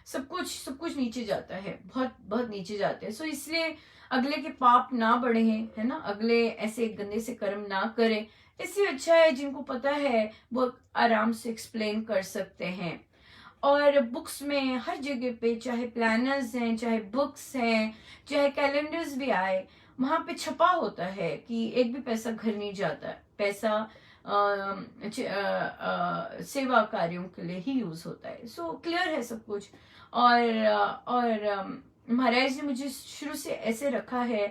सब कुछ नीचे जाता है, बहुत बहुत नीचे जाते हैं। सो इसलिए अगले के पाप ना बढ़े, है ना, अगले ऐसे गंदे से कर्म ना करें। इससे अच्छा है जिनको पता है वो आराम से एक्सप्लेन कर सकते हैं। और बुक्स में हर जगह पे, चाहे प्लानर्स हैं, चाहे बुक्स हैं, चाहे कैलेंडर्स भी आए, वहां पे छपा होता है कि एक भी पैसा घर नहीं जाता है। पैसा सेवा कार्यों के लिए ही यूज होता है। सो क्लियर है सब कुछ। और महाराज ने मुझे शुरू से ऐसे रखा है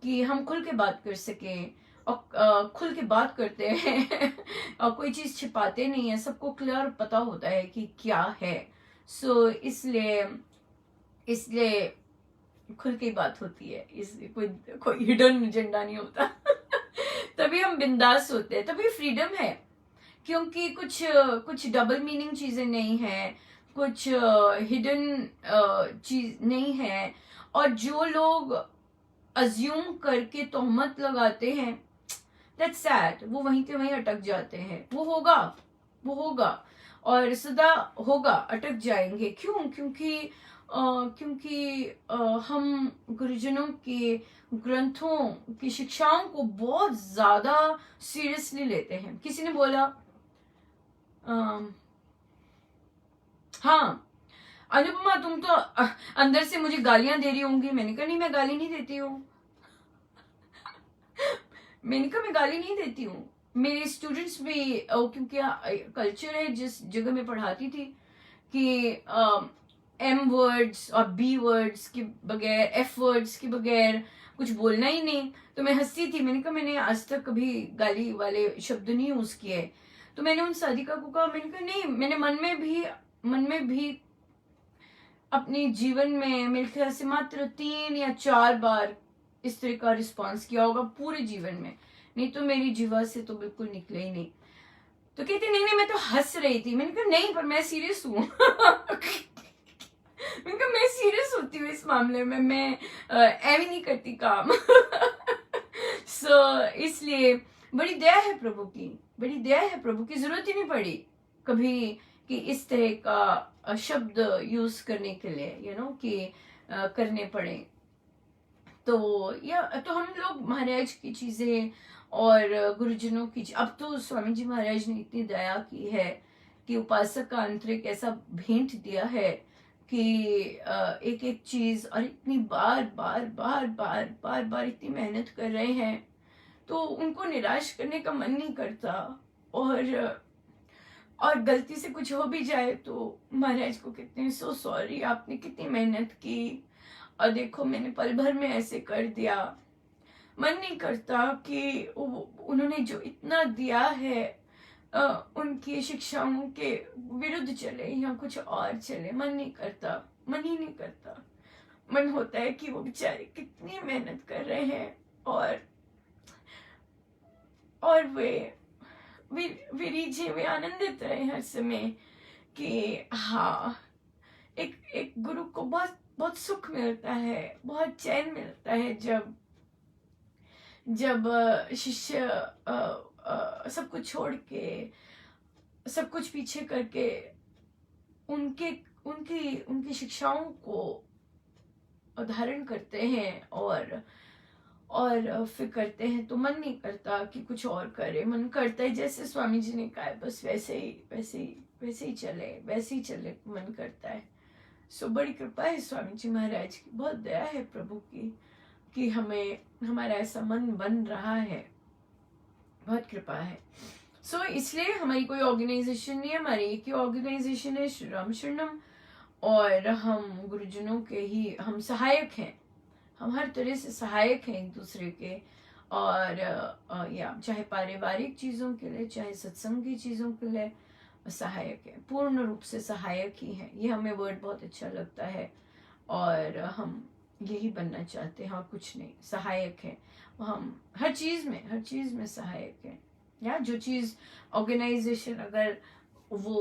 कि हम खुल के बात कर सके, और खुल के बात करते हैं और कोई चीज छिपाते नहीं है, सबको क्लियर पता होता है कि क्या है। सो इसलिए इसलिए खुल के बात होती है, इसलिए कोई हिडन एजेंडा नहीं होता तभी हम बिंदास होते हैं, तभी फ्रीडम है। क्योंकि कुछ डबल मीनिंग चीजें नहीं है, कुछ हिडन चीज नहीं है। और जो लोग अज्यूम करके तोहमत लगाते हैं, दैट्स सैड, वो वहीं के वहीं अटक जाते हैं। वो होगा और सदा होगा, अटक जाएंगे। क्यों? क्योंकि हम गुरुजनों के ग्रंथों की शिक्षाओं को बहुत ज्यादा सीरियसली लेते हैं। किसी ने बोला हाँ अनुपमा, तुम तो अंदर से मुझे गालियां दे रही होंगी। मैंने कहा नहीं, मैं गाली नहीं देती हूँ मैंने कहा मैं गाली नहीं देती हूँ। मेरे स्टूडेंट्स भी, क्योंकि कल्चर है जिस जगह मैं पढ़ाती थी कि एम वर्ड्स और बी वर्ड्स के बगैर, एफ वर्ड्स के बगैर कुछ बोलना ही नहीं। तो मैं हंसती थी, मैंने कहा मैंने आज तक कभी गाली वाले शब्द नहीं यूज किए। तो मैंने उन साधिका को कहा, मैंने कहा नहीं, मैंने मन में भी अपने जीवन में मेरे ख्याल से मात्र 3 या 4 बार इस तरह का रिस्पॉन्स किया होगा पूरे जीवन में, नहीं तो मेरी जीवा से तो बिल्कुल निकले ही नहीं। तो कहती नहीं, मैं तो हंस रही थी। मैंने कहा नहीं, पर मैं सीरियस हूँ मैंने कहा मैं सीरियस होती हूँ इस मामले में, मैं एवं नहीं करती काम सो इसलिए बड़ी दया है प्रभु की, बड़ी दया है प्रभु की। जरूरत ही नहीं पड़ी कभी कि इस तरह का शब्द यूज करने के लिए, कि करने पड़े। तो हम लोग महाराज की चीजें और गुरुजनों की, अब तो स्वामी जी महाराज ने इतनी दया की है कि उपासक का आंतरिक ऐसा भेंट दिया है कि एक एक चीज, और इतनी बार बार इतनी मेहनत कर रहे हैं, तो उनको निराश करने का मन नहीं करता। और गलती से कुछ हो भी जाए तो महाराज को कहते हैं सो सॉरी, आपने कितनी मेहनत की और देखो मैंने पल भर में ऐसे कर दिया। मन नहीं करता कि उन्होंने जो इतना दिया है उनकी शिक्षाओं के विरुद्ध चले या कुछ और चले। मन ही नहीं करता। मन होता है कि वो बेचारे कितनी मेहनत कर रहे हैं और वे रीझे, वे आनंदित रहे हर समय कि हाँ, एक गुरु को बहुत सुख मिलता है, बहुत चैन मिलता है जब शिष्य सब कुछ छोड़ के, सब कुछ पीछे करके उनकी शिक्षाओं को धारण करते हैं और फिर करते हैं। तो मन नहीं करता कि कुछ और करे, मन करता है जैसे स्वामी जी ने कहा बस वैसे ही चले मन करता है। सो बड़ी कृपा है स्वामी जी महाराज की, बहुत दया है प्रभु की कि हमें हमारा ऐसा मन बन रहा है, बहुत कृपा है। सो इसलिए हमारी कोई ऑर्गेनाइजेशन नहीं है, हमारी एक ही ऑर्गेनाइजेशन है, श्री राम शरणम, और हम गुरुजनों के ही हम सहायक हैं। हम हर तरह से सहायक हैं एक दूसरे के, और या चाहे पारिवारिक चीजों के लिए, चाहे सत्संग की चीजों के लिए सहायक है, पूर्ण रूप से सहायक ही है। ये हमें वर्ड बहुत अच्छा लगता है। और हम यही बनना चाहते हैं और कुछ नहीं, सहायक है। हम हर चीज में सहायक है। या जो चीज ऑर्गेनाइजेशन अगर वो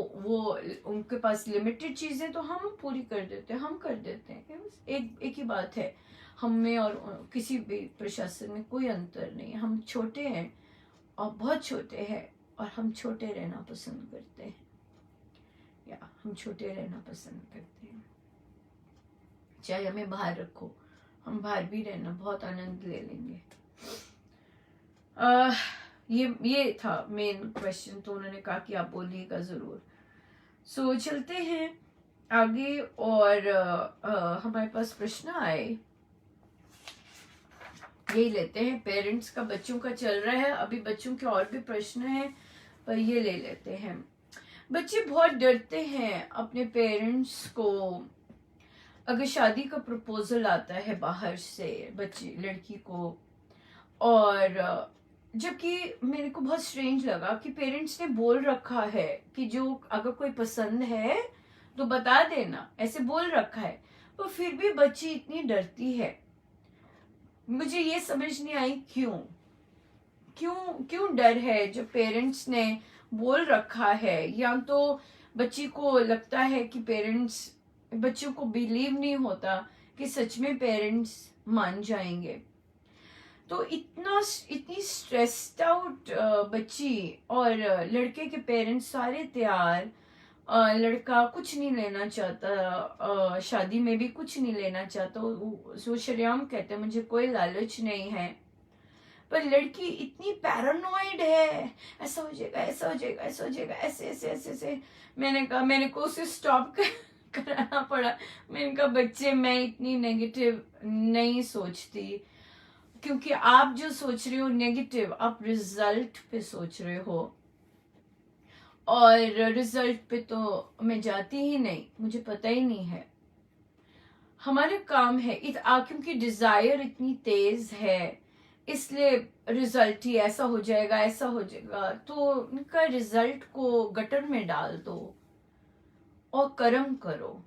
उनके पास लिमिटेड चीजें तो हम पूरी कर देते हैं, हम कर देते हैं। एक ही बात है, हम में और किसी भी प्रशासन में कोई अंतर नहीं है। हम छोटे हैं और बहुत छोटे हैं, और हम छोटे रहना पसंद करते हैं। या हम छोटे रहना पसंद करते हैं, चाहे हमें बाहर रखो, हम बाहर भी रहना बहुत आनंद ले लेंगे। ये था मेन क्वेश्चन, तो उन्होंने कहा कि आप बोलिएगा जरूर। सो चलते हैं आगे, और हमारे पास प्रश्न आए, यही लेते हैं। पेरेंट्स का बच्चों का चल रहा है, अभी बच्चों के और भी प्रश्न हैं, पर ये ले लेते हैं। बच्चे बहुत डरते हैं अपने पेरेंट्स को। अगर शादी का प्रपोजल आता है बाहर से बच्ची लड़की को, और जबकि मेरे को बहुत स्ट्रेंज लगा कि पेरेंट्स ने बोल रखा है कि जो अगर कोई पसंद है तो बता देना, ऐसे बोल रखा है, पर फिर भी बच्ची इतनी डरती है। मुझे ये समझ नहीं आई क्यों क्यों क्यों डर है। जो पेरेंट्स ने बोल रखा है, या तो बच्ची को लगता है कि पेरेंट्स, बच्चों को बिलीव नहीं होता कि सच में पेरेंट्स मान जाएंगे। तो इतनी स्ट्रेस्ड आउट बच्ची, और लड़के के पेरेंट्स सारे तैयार, लड़का कुछ नहीं लेना चाहता, शादी में भी कुछ नहीं लेना चाहता, वो शरेआम कहते हैं मुझे कोई लालच नहीं है, पर लड़की इतनी पैरानॉइड है, ऐसा हो जाएगा, ऐसा हो जाएगा, ऐसा हो जाएगा, ऐसे ऐसे ऐसे ऐसे। मैंने कहा, मैंने को उसे स्टॉप कराना पड़ा। मैंने कहा बच्चे, मैं इतनी नेगेटिव नहीं सोचती, क्योंकि आप जो सोच रहे हो नेगेटिव, आप रिजल्ट पे सोच रहे हो, और रिजल्ट पे तो मैं जाती ही नहीं, मुझे पता ही नहीं है। हमारे काम है क्योंकि डिजायर इतनी तेज है, इसलिए रिजल्ट ही ऐसा हो जाएगा, ऐसा हो जाएगा, तो उनका रिजल्ट को गटर में डाल दो और कर्म करो।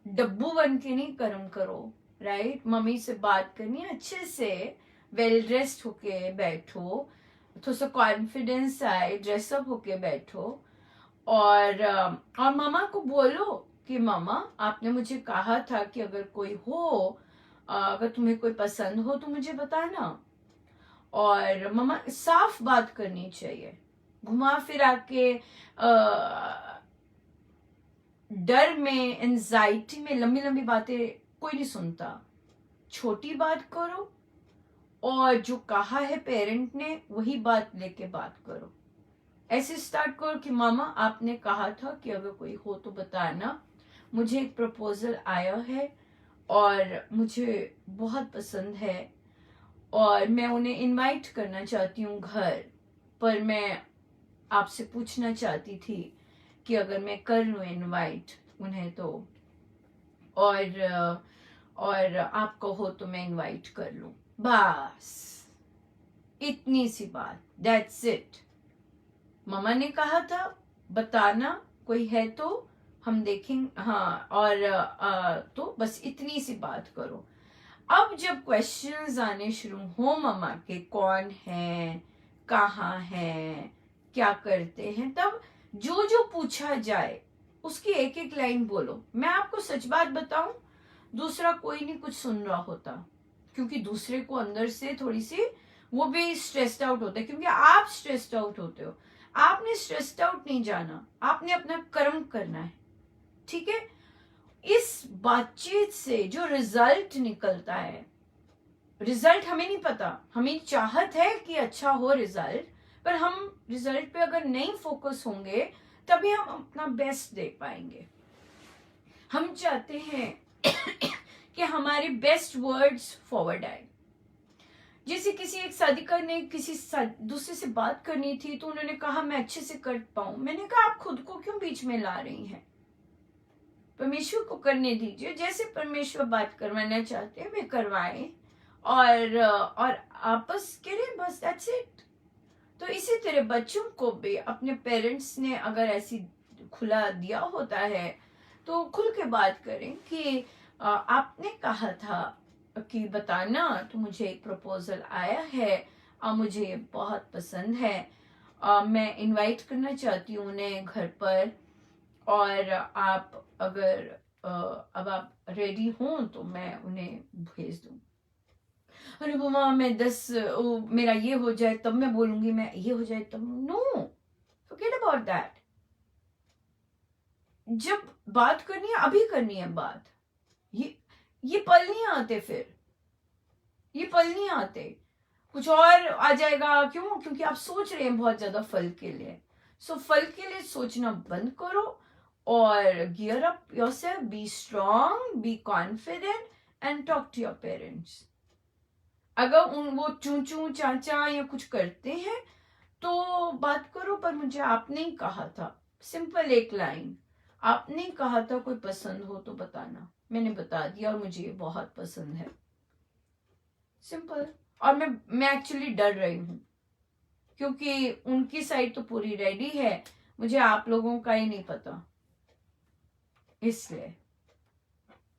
डब्बू बन के नहीं कर्म करो, राइट। मम्मी से बात करनी है अच्छे से, वेल ड्रेस्ड होके बैठो, थोड़ा सा कॉन्फिडेंस आए, ड्रेसअप होके बैठो, और मामा को बोलो कि मामा आपने मुझे कहा था कि अगर कोई हो, अगर तुम्हें कोई पसंद हो तो मुझे बताना। और मामा, साफ बात करनी चाहिए, घुमा फिरा के डर में, एंजाइटी में लंबी लंबी बातें कोई नहीं सुनता। छोटी बात करो, और जो कहा है पेरेंट ने वही बात लेके बात करो। ऐसे स्टार्ट करो कि मामा आपने कहा था कि अगर कोई हो तो बताना, मुझे एक प्रपोजल आया है और मुझे बहुत पसंद है, और मैं उन्हें इनवाइट करना चाहती हूँ घर पर। मैं आपसे पूछना चाहती थी कि अगर मैं कर लूँ इनवाइट उन्हें तो, और आप कहो तो मैं इनवाइट कर लूँ। बस इतनी सी बात, दैट्स इट। मामा ने कहा था बताना, कोई है तो हम देखेंगे, हाँ, और तो बस इतनी सी बात करो। अब जब क्वेश्चंस आने शुरू हो मामा के, कौन है, कहाँ है, क्या करते हैं, तब जो जो पूछा जाए उसकी एक एक लाइन बोलो। मैं आपको सच बात बताऊं, दूसरा कोई नहीं कुछ सुन रहा होता, क्योंकि दूसरे को अंदर से थोड़ी सी वो भी स्ट्रेस्ड आउट होता है, क्योंकि आप स्ट्रेस्ड आउट होते हो। आपने स्ट्रेस्ड आउट नहीं जाना, आपने अपना कर्म करना है, ठीक है। इस बातचीत से जो रिजल्ट निकलता है, रिजल्ट हमें नहीं पता, हमें चाहत है कि अच्छा हो रिजल्ट, पर हम रिजल्ट पे अगर नहीं फोकस होंगे तभी हम अपना बेस्ट दे पाएंगे। हम चाहते हैं कि हमारे बेस्ट वर्ड्स फॉरवर्ड आए। जैसे किसी एक शादी करने, किसी दूसरे से बात करनी थी, तो उन्होंने कहा मैं अच्छे से कर पाऊं। मैंने कहा आप खुद को क्यों बीच में ला रही हैं, परमेश्वर को करने दीजिए, जैसे परमेश्वर बात करवाना चाहते हैं वे करवाएं, और आपस करें, बस दैट्स इट। तो इसी तरह बच्चों को भी अपने पेरेंट्स ने अगर ऐसी खुला दिया होता है तो खुल के बात करें कि आपने कहा था कि बताना, तो मुझे एक प्रपोजल आया है, मुझे ये बहुत पसंद है, मैं इनवाइट करना चाहती हूँ उन्हें घर पर, और आप अगर अब आप रेडी हों तो मैं उन्हें भेज दूँ। अरे मम्मा मैं 10 मेरा ये हो जाए तब मैं बोलूंगी, मैं ये हो जाए तब। No, forget about that. जब बात करनी है अभी करनी है बात। ये पल नहीं आते, फिर ये पल नहीं आते, कुछ और आ जाएगा। क्यों? क्योंकि आप सोच रहे हैं बहुत ज्यादा फल के लिए। सो फल के लिए सोचना बंद करो और gear up yourself, be strong, be confident and talk to your parents. अगर वो चू चू चाचा या कुछ करते हैं तो बात करो, पर मुझे आपने ही कहा था, सिंपल एक लाइन, आपने कहा था कोई पसंद हो तो बताना, मैंने बता दिया और मुझे ये बहुत पसंद है, सिंपल। और मैं एक्चुअली डर रही हूँ क्योंकि उनकी साइड तो पूरी रेडी है, मुझे आप लोगों का ही नहीं पता, इसलिए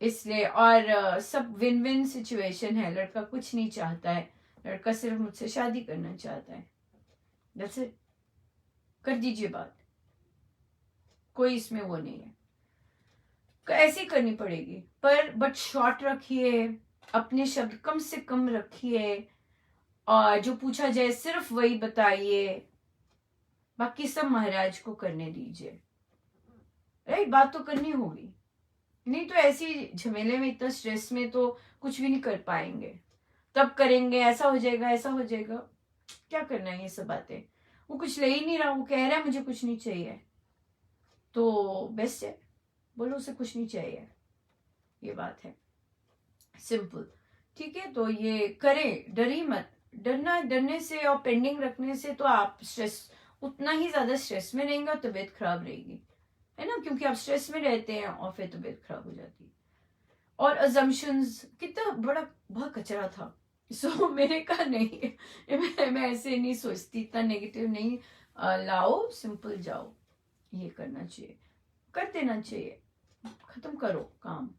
इसलिए और सब विन विन सिचुएशन है। लड़का कुछ नहीं चाहता है, लड़का सिर्फ मुझसे शादी करना चाहता है, दैट्स इट। कर दीजिए बात, कोई इसमें वो नहीं है, ऐसी करनी पड़ेगी, पर बट शॉर्ट रखिए, अपने शब्द कम से कम रखिए, और जो पूछा जाए सिर्फ वही बताइए, बाकी सब महाराज को करने दीजिए। राइट, बात तो करनी होगी, नहीं तो ऐसी झमेले में, इतना स्ट्रेस में तो कुछ भी नहीं कर पाएंगे। तब करेंगे, ऐसा हो जाएगा, ऐसा हो जाएगा, क्या करना है ये सब बातें। वो कुछ ले ही नहीं रहा, वो कह रहा है मुझे कुछ नहीं चाहिए, तो बेस्ट है, बोलो उसे कुछ नहीं चाहिए, ये बात है, सिंपल। ठीक है, तो ये करें, डरी मत। डरने से और पेंडिंग रखने से तो आप स्ट्रेस, उतना ही ज्यादा स्ट्रेस में रहेंगे और तबीयत खराब रहेगी, है ना, क्योंकि आप स्ट्रेस में रहते हैं और फिर तबीयत खराब हो जाती है। और अजम्पशंस, कितना बड़ा बहुत कचरा था। मैंने कहा नहीं, मैं ऐसे नहीं सोचती, इतना नेगेटिव नहीं लाओ, सिंपल जाओ, ये करना चाहिए, कर देना चाहिए, खत्म करो काम,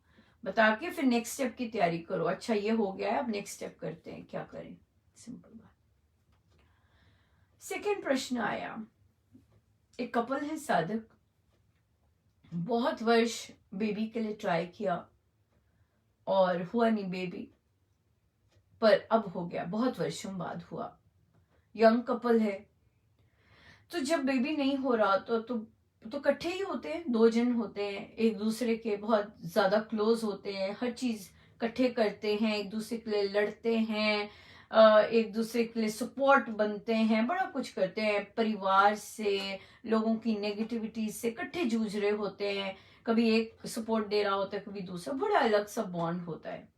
बता के फिर नेक्स्ट स्टेप की तैयारी करो। अच्छा ये हो गया है, अब नेक्स्ट स्टेप करते हैं, क्या करें, सिंपल बात। सेकेंड प्रश्न आया, एक कपल है साधक, बहुत वर्ष बेबी के लिए ट्राई किया और हुआ नहीं बेबी, पर अब हो गया, बहुत वर्षों बाद हुआ, यंग कपल है। तो जब बेबी नहीं हो रहा तो इकट्ठे ही होते हैं, दो जन होते हैं, एक दूसरे के बहुत ज्यादा क्लोज होते हैं, हर चीज इकट्ठे करते हैं, एक दूसरे के लिए लड़ते हैं, एक दूसरे के लिए सपोर्ट बनते हैं, बड़ा कुछ करते हैं, परिवार से, लोगों की नेगेटिविटी से इकट्ठे जूझ रहे होते हैं, कभी एक सपोर्ट दे रहा होता है, कभी दूसरा, बड़ा अलग सा बॉन्ड होता है।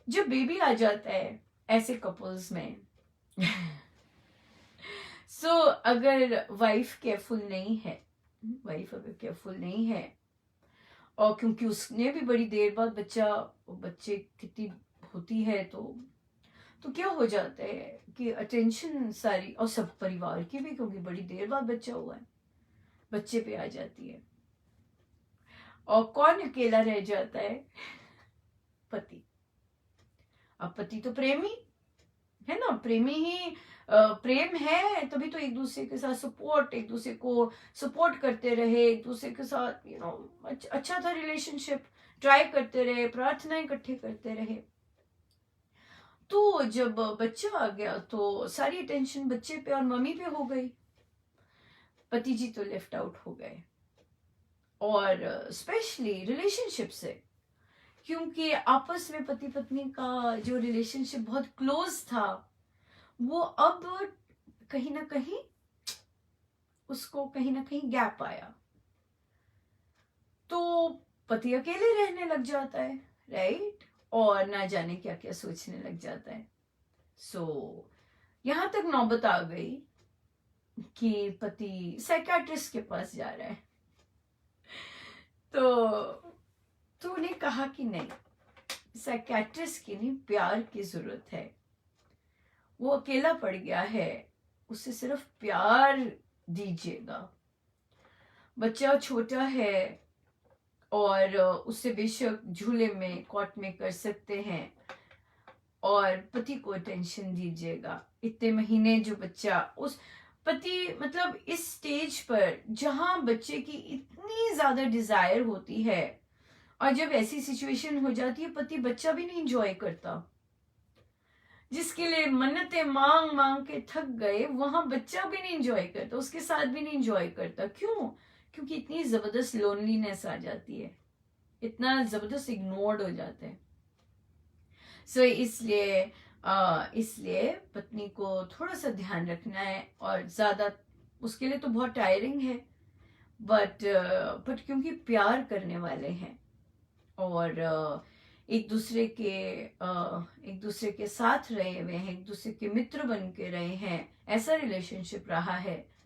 जब बेबी आ जाता है ऐसे कपल्स में अगर वाइफ केयरफुल नहीं है, वाइफ अगर केयरफुल नहीं है, और क्योंकि उसने भी बड़ी देर बाद बच्चे कितनी होती है, तो क्या हो जाता है कि अटेंशन सारी, और सब परिवार की भी, क्योंकि बड़ी देर बाद बच्चा हुआ है, बच्चे पे आ जाती है, और कौन अकेला रह जाता है? पति। अब पति तो प्रेमी है ना, प्रेमी ही प्रेम है तभी तो एक दूसरे के साथ सपोर्ट, एक दूसरे को सपोर्ट करते रहे, एक दूसरे के साथ अच्छा था रिलेशनशिप, ट्राई करते रहे, प्रार्थना इकट्ठे करते रहे। तो जब बच्चा आ गया तो सारी अटेंशन बच्चे पे और मम्मी पे हो गई, पति जी तो लेफ्ट आउट हो गए, और स्पेशली रिलेशनशिप से, क्योंकि आपस में पति पत्नी का जो रिलेशनशिप बहुत क्लोज था, वो अब कहीं ना कहीं उसको कहीं ना कहीं गैप आया, तो पति अकेले रहने लग जाता है, राइट, और ना जाने क्या क्या सोचने लग जाता है। यहां तक नौबत आ गई कि पति साइकियाट्रिस्ट के पास जा रहा है, तो उन्हें कहा कि नहीं, साइकियाट्रिस्ट की नहीं, प्यार की जरूरत है, वो अकेला पड़ गया है, उसे सिर्फ प्यार दीजिएगा, बच्चा छोटा है, और उससे बेशक झूले में कॉट में कर सकते हैं, और पति को टेंशन दीजिएगा। इतने महीने जो बच्चा, उस पति मतलब इस स्टेज पर जहां बच्चे की इतनी ज्यादा डिजायर होती है, और जब ऐसी सिचुएशन हो जाती है पति बच्चा भी नहीं एंजॉय करता, जिसके लिए मन्नतें मांग मांग के थक गए, वहां बच्चा भी नहीं एंजॉय करता, उसके साथ भी नहीं एंजॉय करता। क्यों? क्योंकि इतनी जबरदस्त लोनलीनेस आ जाती है, इतना जबरदस्त इग्नोर्ड हो जाते हैं। सो इसलिए पत्नी को थोड़ा सा ध्यान रखना है, और ज्यादा उसके लिए तो बहुत टायरिंग है, बट क्योंकि प्यार करने वाले हैं और एक दूसरे के साथ रहे हुए हैं, एक दूसरे के मित्र बन के रहे हैं, ऐसा रिलेशनशिप रहा है,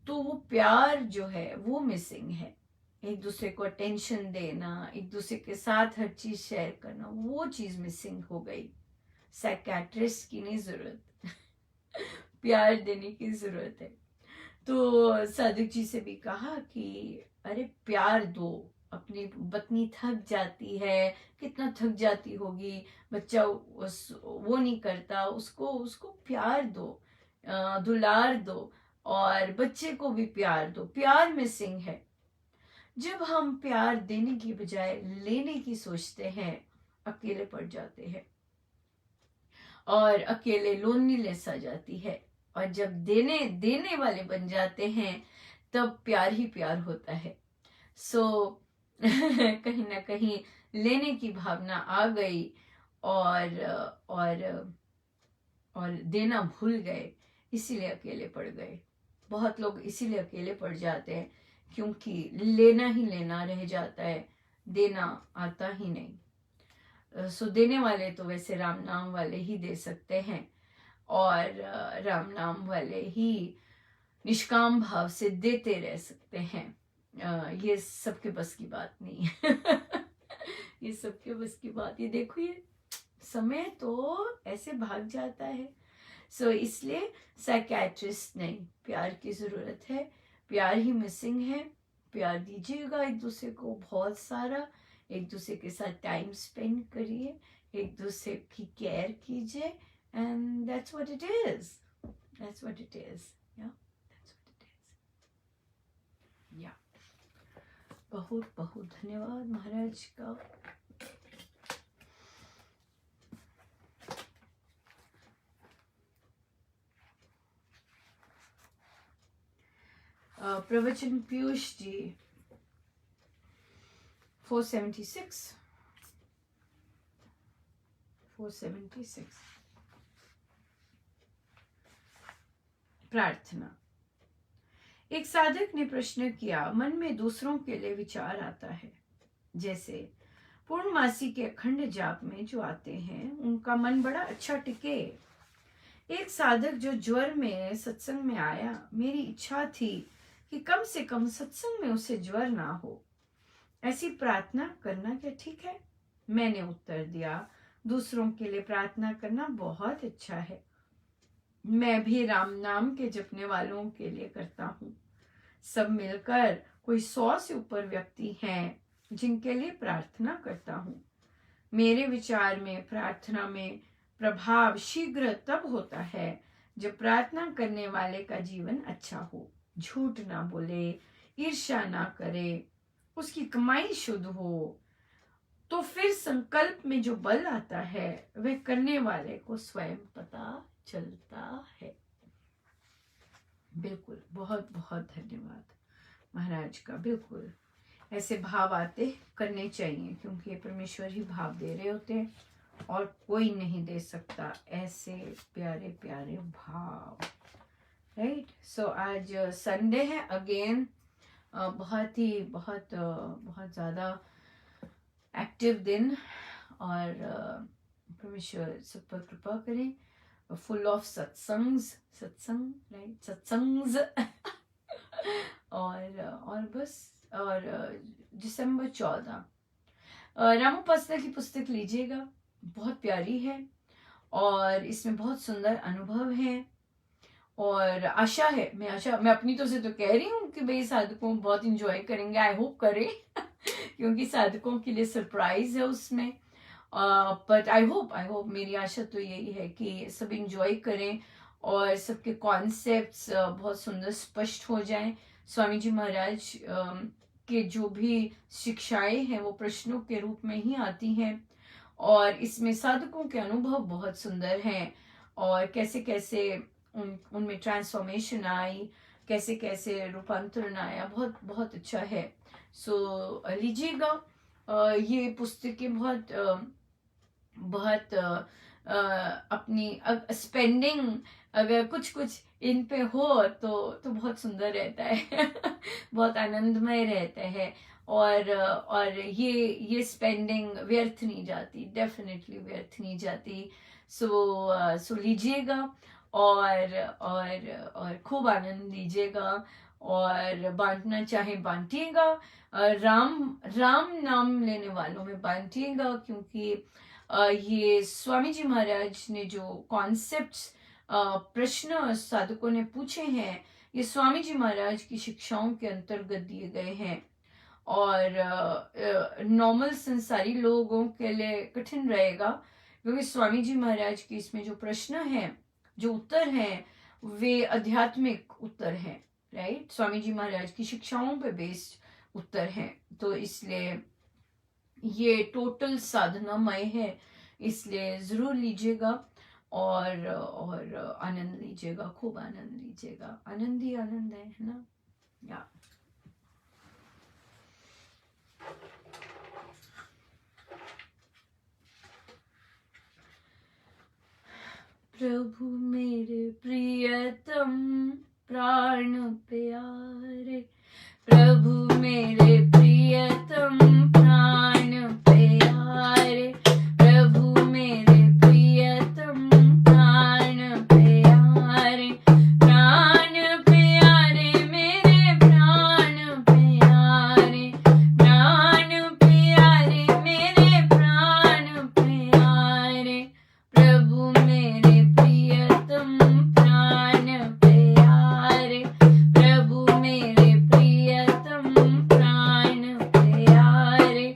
तो वो प्यार जो है वो मिसिंग है। एक दूसरे को अटेंशन देना, एक दूसरे के साथ हर चीज शेयर करना, वो चीज मिसिंग हो गई। साइकेट्रिस्ट की नहीं जरूरत, प्यार देने की जरूरत है। तो साधक जी से भी कहा कि अरे प्यार दो, अपनी पत्नी थक जाती है, कितना थक जाती होगी, बच्चा वो नहीं करता, उसको उसको प्यार दो, दुलार दो, और बच्चे को भी प्यार दो। प्यार मिसिंग है। जब हम प्यार देने की बजाय लेने की सोचते हैं, अकेले पड़ जाते हैं, और अकेले लोनलीनेस आ जाती है। और जब देने देने वाले बन जाते हैं, तब प्यार ही प्यार होता है। सो कहीं ना कहीं लेने की भावना आ गई, और और और देना भूल गए, इसीलिए अकेले पड़ गए। बहुत लोग इसीलिए अकेले पड़ जाते हैं, क्योंकि लेना ही लेना रह जाता है, देना आता ही नहीं। सो देने वाले तो वैसे राम नाम वाले ही दे सकते हैं, और राम नाम वाले ही निष्काम भाव से देते रह सकते हैं। ये सबके बस की बात नहीं है। ये सबके बस की बात, ये देखो, ये समय तो ऐसे भाग जाता है। सो इसलिए साइकेट्रिस्ट नहीं, प्यार की जरूरत है, प्यार ही मिसिंग है। प्यार दीजिएगा एक दूसरे को बहुत सारा, एक दूसरे के साथ टाइम स्पेंड करिए, एक दूसरे की केयर कीजिए, and that's what it is, that's what it is, या दैट्स व्हाट इट इज, या। बहुत बहुत धन्यवाद महाराज का। प्रवचन पीयूष जी 476 प्रार्थना। एक साधक ने प्रश्न किया, मन में दूसरों के लिए विचार आता है, जैसे पूर्णमासी के अखंड जाप में जो आते हैं, उनका मन बड़ा अच्छा टिके। एक साधक जो ज्वर में सत्संग में आया, मेरी इच्छा थी कि कम से कम सत्संग में उसे ज्वर ना हो, ऐसी प्रार्थना करना क्या ठीक है? मैंने उत्तर दिया, दूसरों के लिए प्रार्थना करना बहुत अच्छा है, मैं भी राम नाम के जपने वालों के लिए करता हूँ। सब मिलकर कोई 100 से ऊपर व्यक्ति हैं जिनके लिए प्रार्थना करता हूँ। मेरे विचार में प्रार्थना में प्रभाव शीघ्र तब होता है जब प्रार्थना करने वाले का जीवन अच्छा हो, झूठ ना बोले, ईर्ष्या ना करे, उसकी कमाई शुद्ध हो, तो फिर संकल्प में जो बल आता है वह करने वाले को स्वयं पता चलता है। बिल्कुल, बहुत बहुत धन्यवाद महाराज का। बिल्कुल ऐसे भाव आते करने चाहिए, क्योंकि परमेश्वर ही भाव दे रहे होते हैं और कोई नहीं दे सकता ऐसे प्यारे प्यारे भाव, राइट। सो आज संडे है अगेन, बहुत ज़्यादा एक्टिव दिन, और परमेश्वर सब पर कृपा करें, फुल ऑफ सत्संग, राइट, सत्संग्स। और बस, और दिसंबर 14 रामोपासना की पुस्तक लीजिएगा, बहुत प्यारी है, और इसमें बहुत सुंदर अनुभव है, और मैं अपनी तो से तो कह रही हूँ कि भाई साधकों बहुत इंजॉय करेंगे, आई होप करें। क्योंकि साधकों के लिए सरप्राइज है उसमें। बट आई होप मेरी आशा तो यही है कि सब इंजॉय करें और सबके कॉन्सेप्ट्स बहुत सुंदर स्पष्ट हो जाएं। स्वामी जी महाराज के जो भी शिक्षाएं हैं वो प्रश्नों के रूप में ही आती हैं, और इसमें साधकों के अनुभव बहुत सुंदर हैं, और कैसे कैसे उनमें ट्रांसफॉर्मेशन आई, कैसे कैसे रूपांतरण आया, बहुत बहुत अच्छा है। सो लीजिएगा, ये पुस्तकें बहुत बहुत अपनी स्पेंडिंग अगर कुछ कुछ इन पे हो तो बहुत सुंदर रहता है। बहुत आनंदमय रहता है, और ये स्पेंडिंग व्यर्थ नहीं जाती, डेफिनेटली व्यर्थ नहीं जाती। सो लीजिएगा और खूब आनंद लीजिएगा, और बांटना चाहे बांटिएगा, राम राम नाम लेने वालों में बांटिएगा, क्योंकि ये स्वामी जी महाराज ने जो कॉन्सेप्ट्स प्रश्न साधकों ने पूछे हैं, ये स्वामी जी महाराज की शिक्षाओं के अंतर्गत दिए गए हैं, और नॉर्मल संसारी लोगों के लिए कठिन रहेगा, क्योंकि स्वामी जी महाराज के इसमें जो प्रश्न हैं, जो उत्तर हैं, वे आध्यात्मिक उत्तर हैं, राइट। स्वामी जी महाराज की शिक्षाओं पे बेस्ड उत्तर हैं, तो इसलिए ये टोटल साधनामय है, इसलिए जरूर लीजिएगा और आनंद लीजिएगा, खूब आनंद लीजिएगा। आनंद ही आनंद है ना। या प्रभु मेरे प्रियतम प्राण प्यारे, प्रभु मेरे प्रियतम प्राण प्यारे, प्रभु मेरे प्रियतम प्राण प्यारे, प्राण प्यारे मेरे प्राण प्यारे, प्राण प्यारे मेरे प्राण प्यारे, प्रभु मेरे प्रियतम प्राण प्यारे, प्रभु मेरे प्रियतम प्राण प्यारे,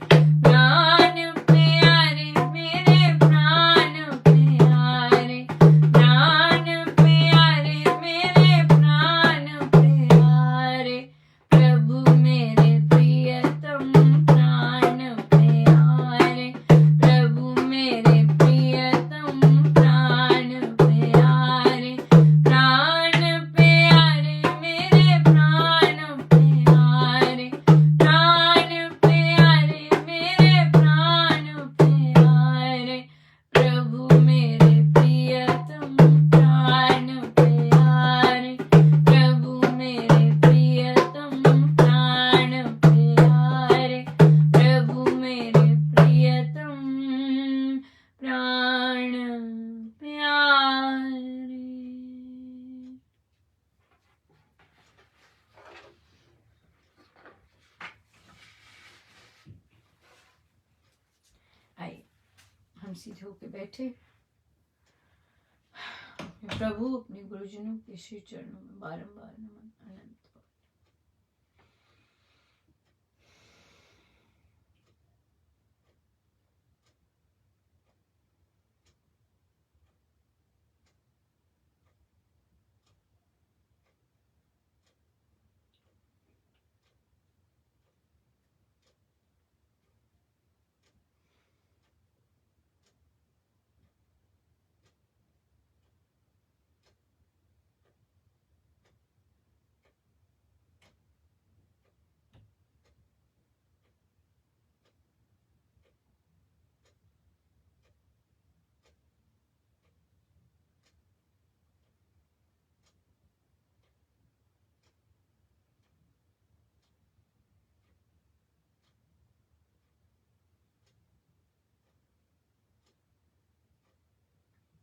प्राण प्यारे मेरे प्राण प्यारे, प्राण प्यारे मेरे प्राण प्यारे, प्रभु मेरे प्रियतम प्राण प्यारे, प्रभु मेरे प्रियतम प्राण प्यारे, प्राण प्यारे मेरे प्राण प्यारे, प्राण प्यारे मेरे प्राण प्यारे, प्रभु मेरे प्रियतम प्राण प्यारे, प्रभु मेरे प्रियतम प्राण प्यारे, प्रभु मेरे प्रियतम प्राण प्यारे। आइए हम सीधे होके बैठे, अपने प्रभु अपने गुरुजनों के श्री चरणों में बारंबार नमन अनंत।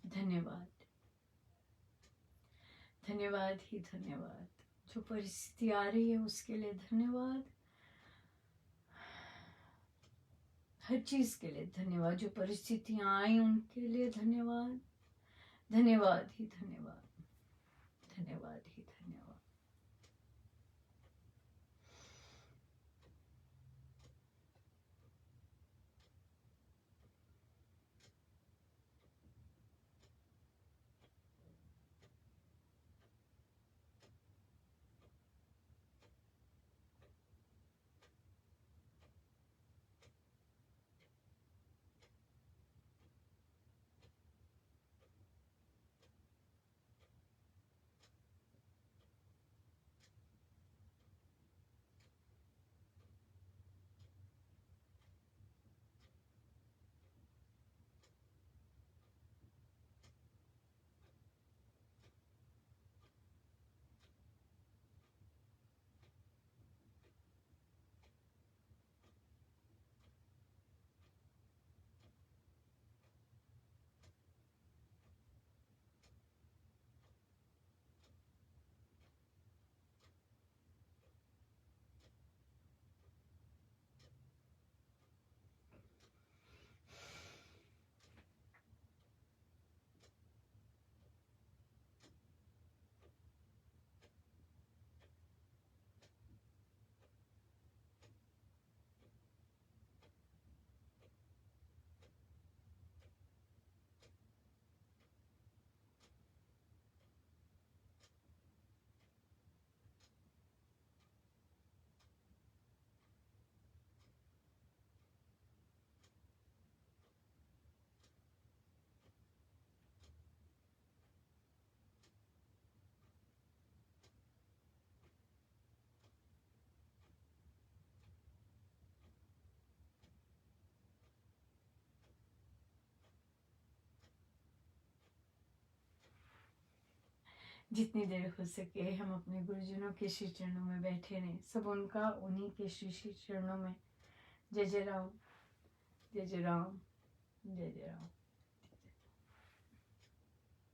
धन्यवाद, धन्यवाद ही धन्यवाद। जो परिस्थिति आ रही है उसके लिए धन्यवाद, हर चीज के लिए धन्यवाद। जो परिस्थितियां आई उनके लिए धन्यवाद, धन्यवाद ही धन्यवाद, धन्यवाद ही धन्यवाद। जितनी देर हो सके हम अपने गुरुजनों के श्री चरणों में बैठे रहें, सब उनका उन्हीं के श्री चरणों में। जय जय राम, जय जय राम, जय जय राम।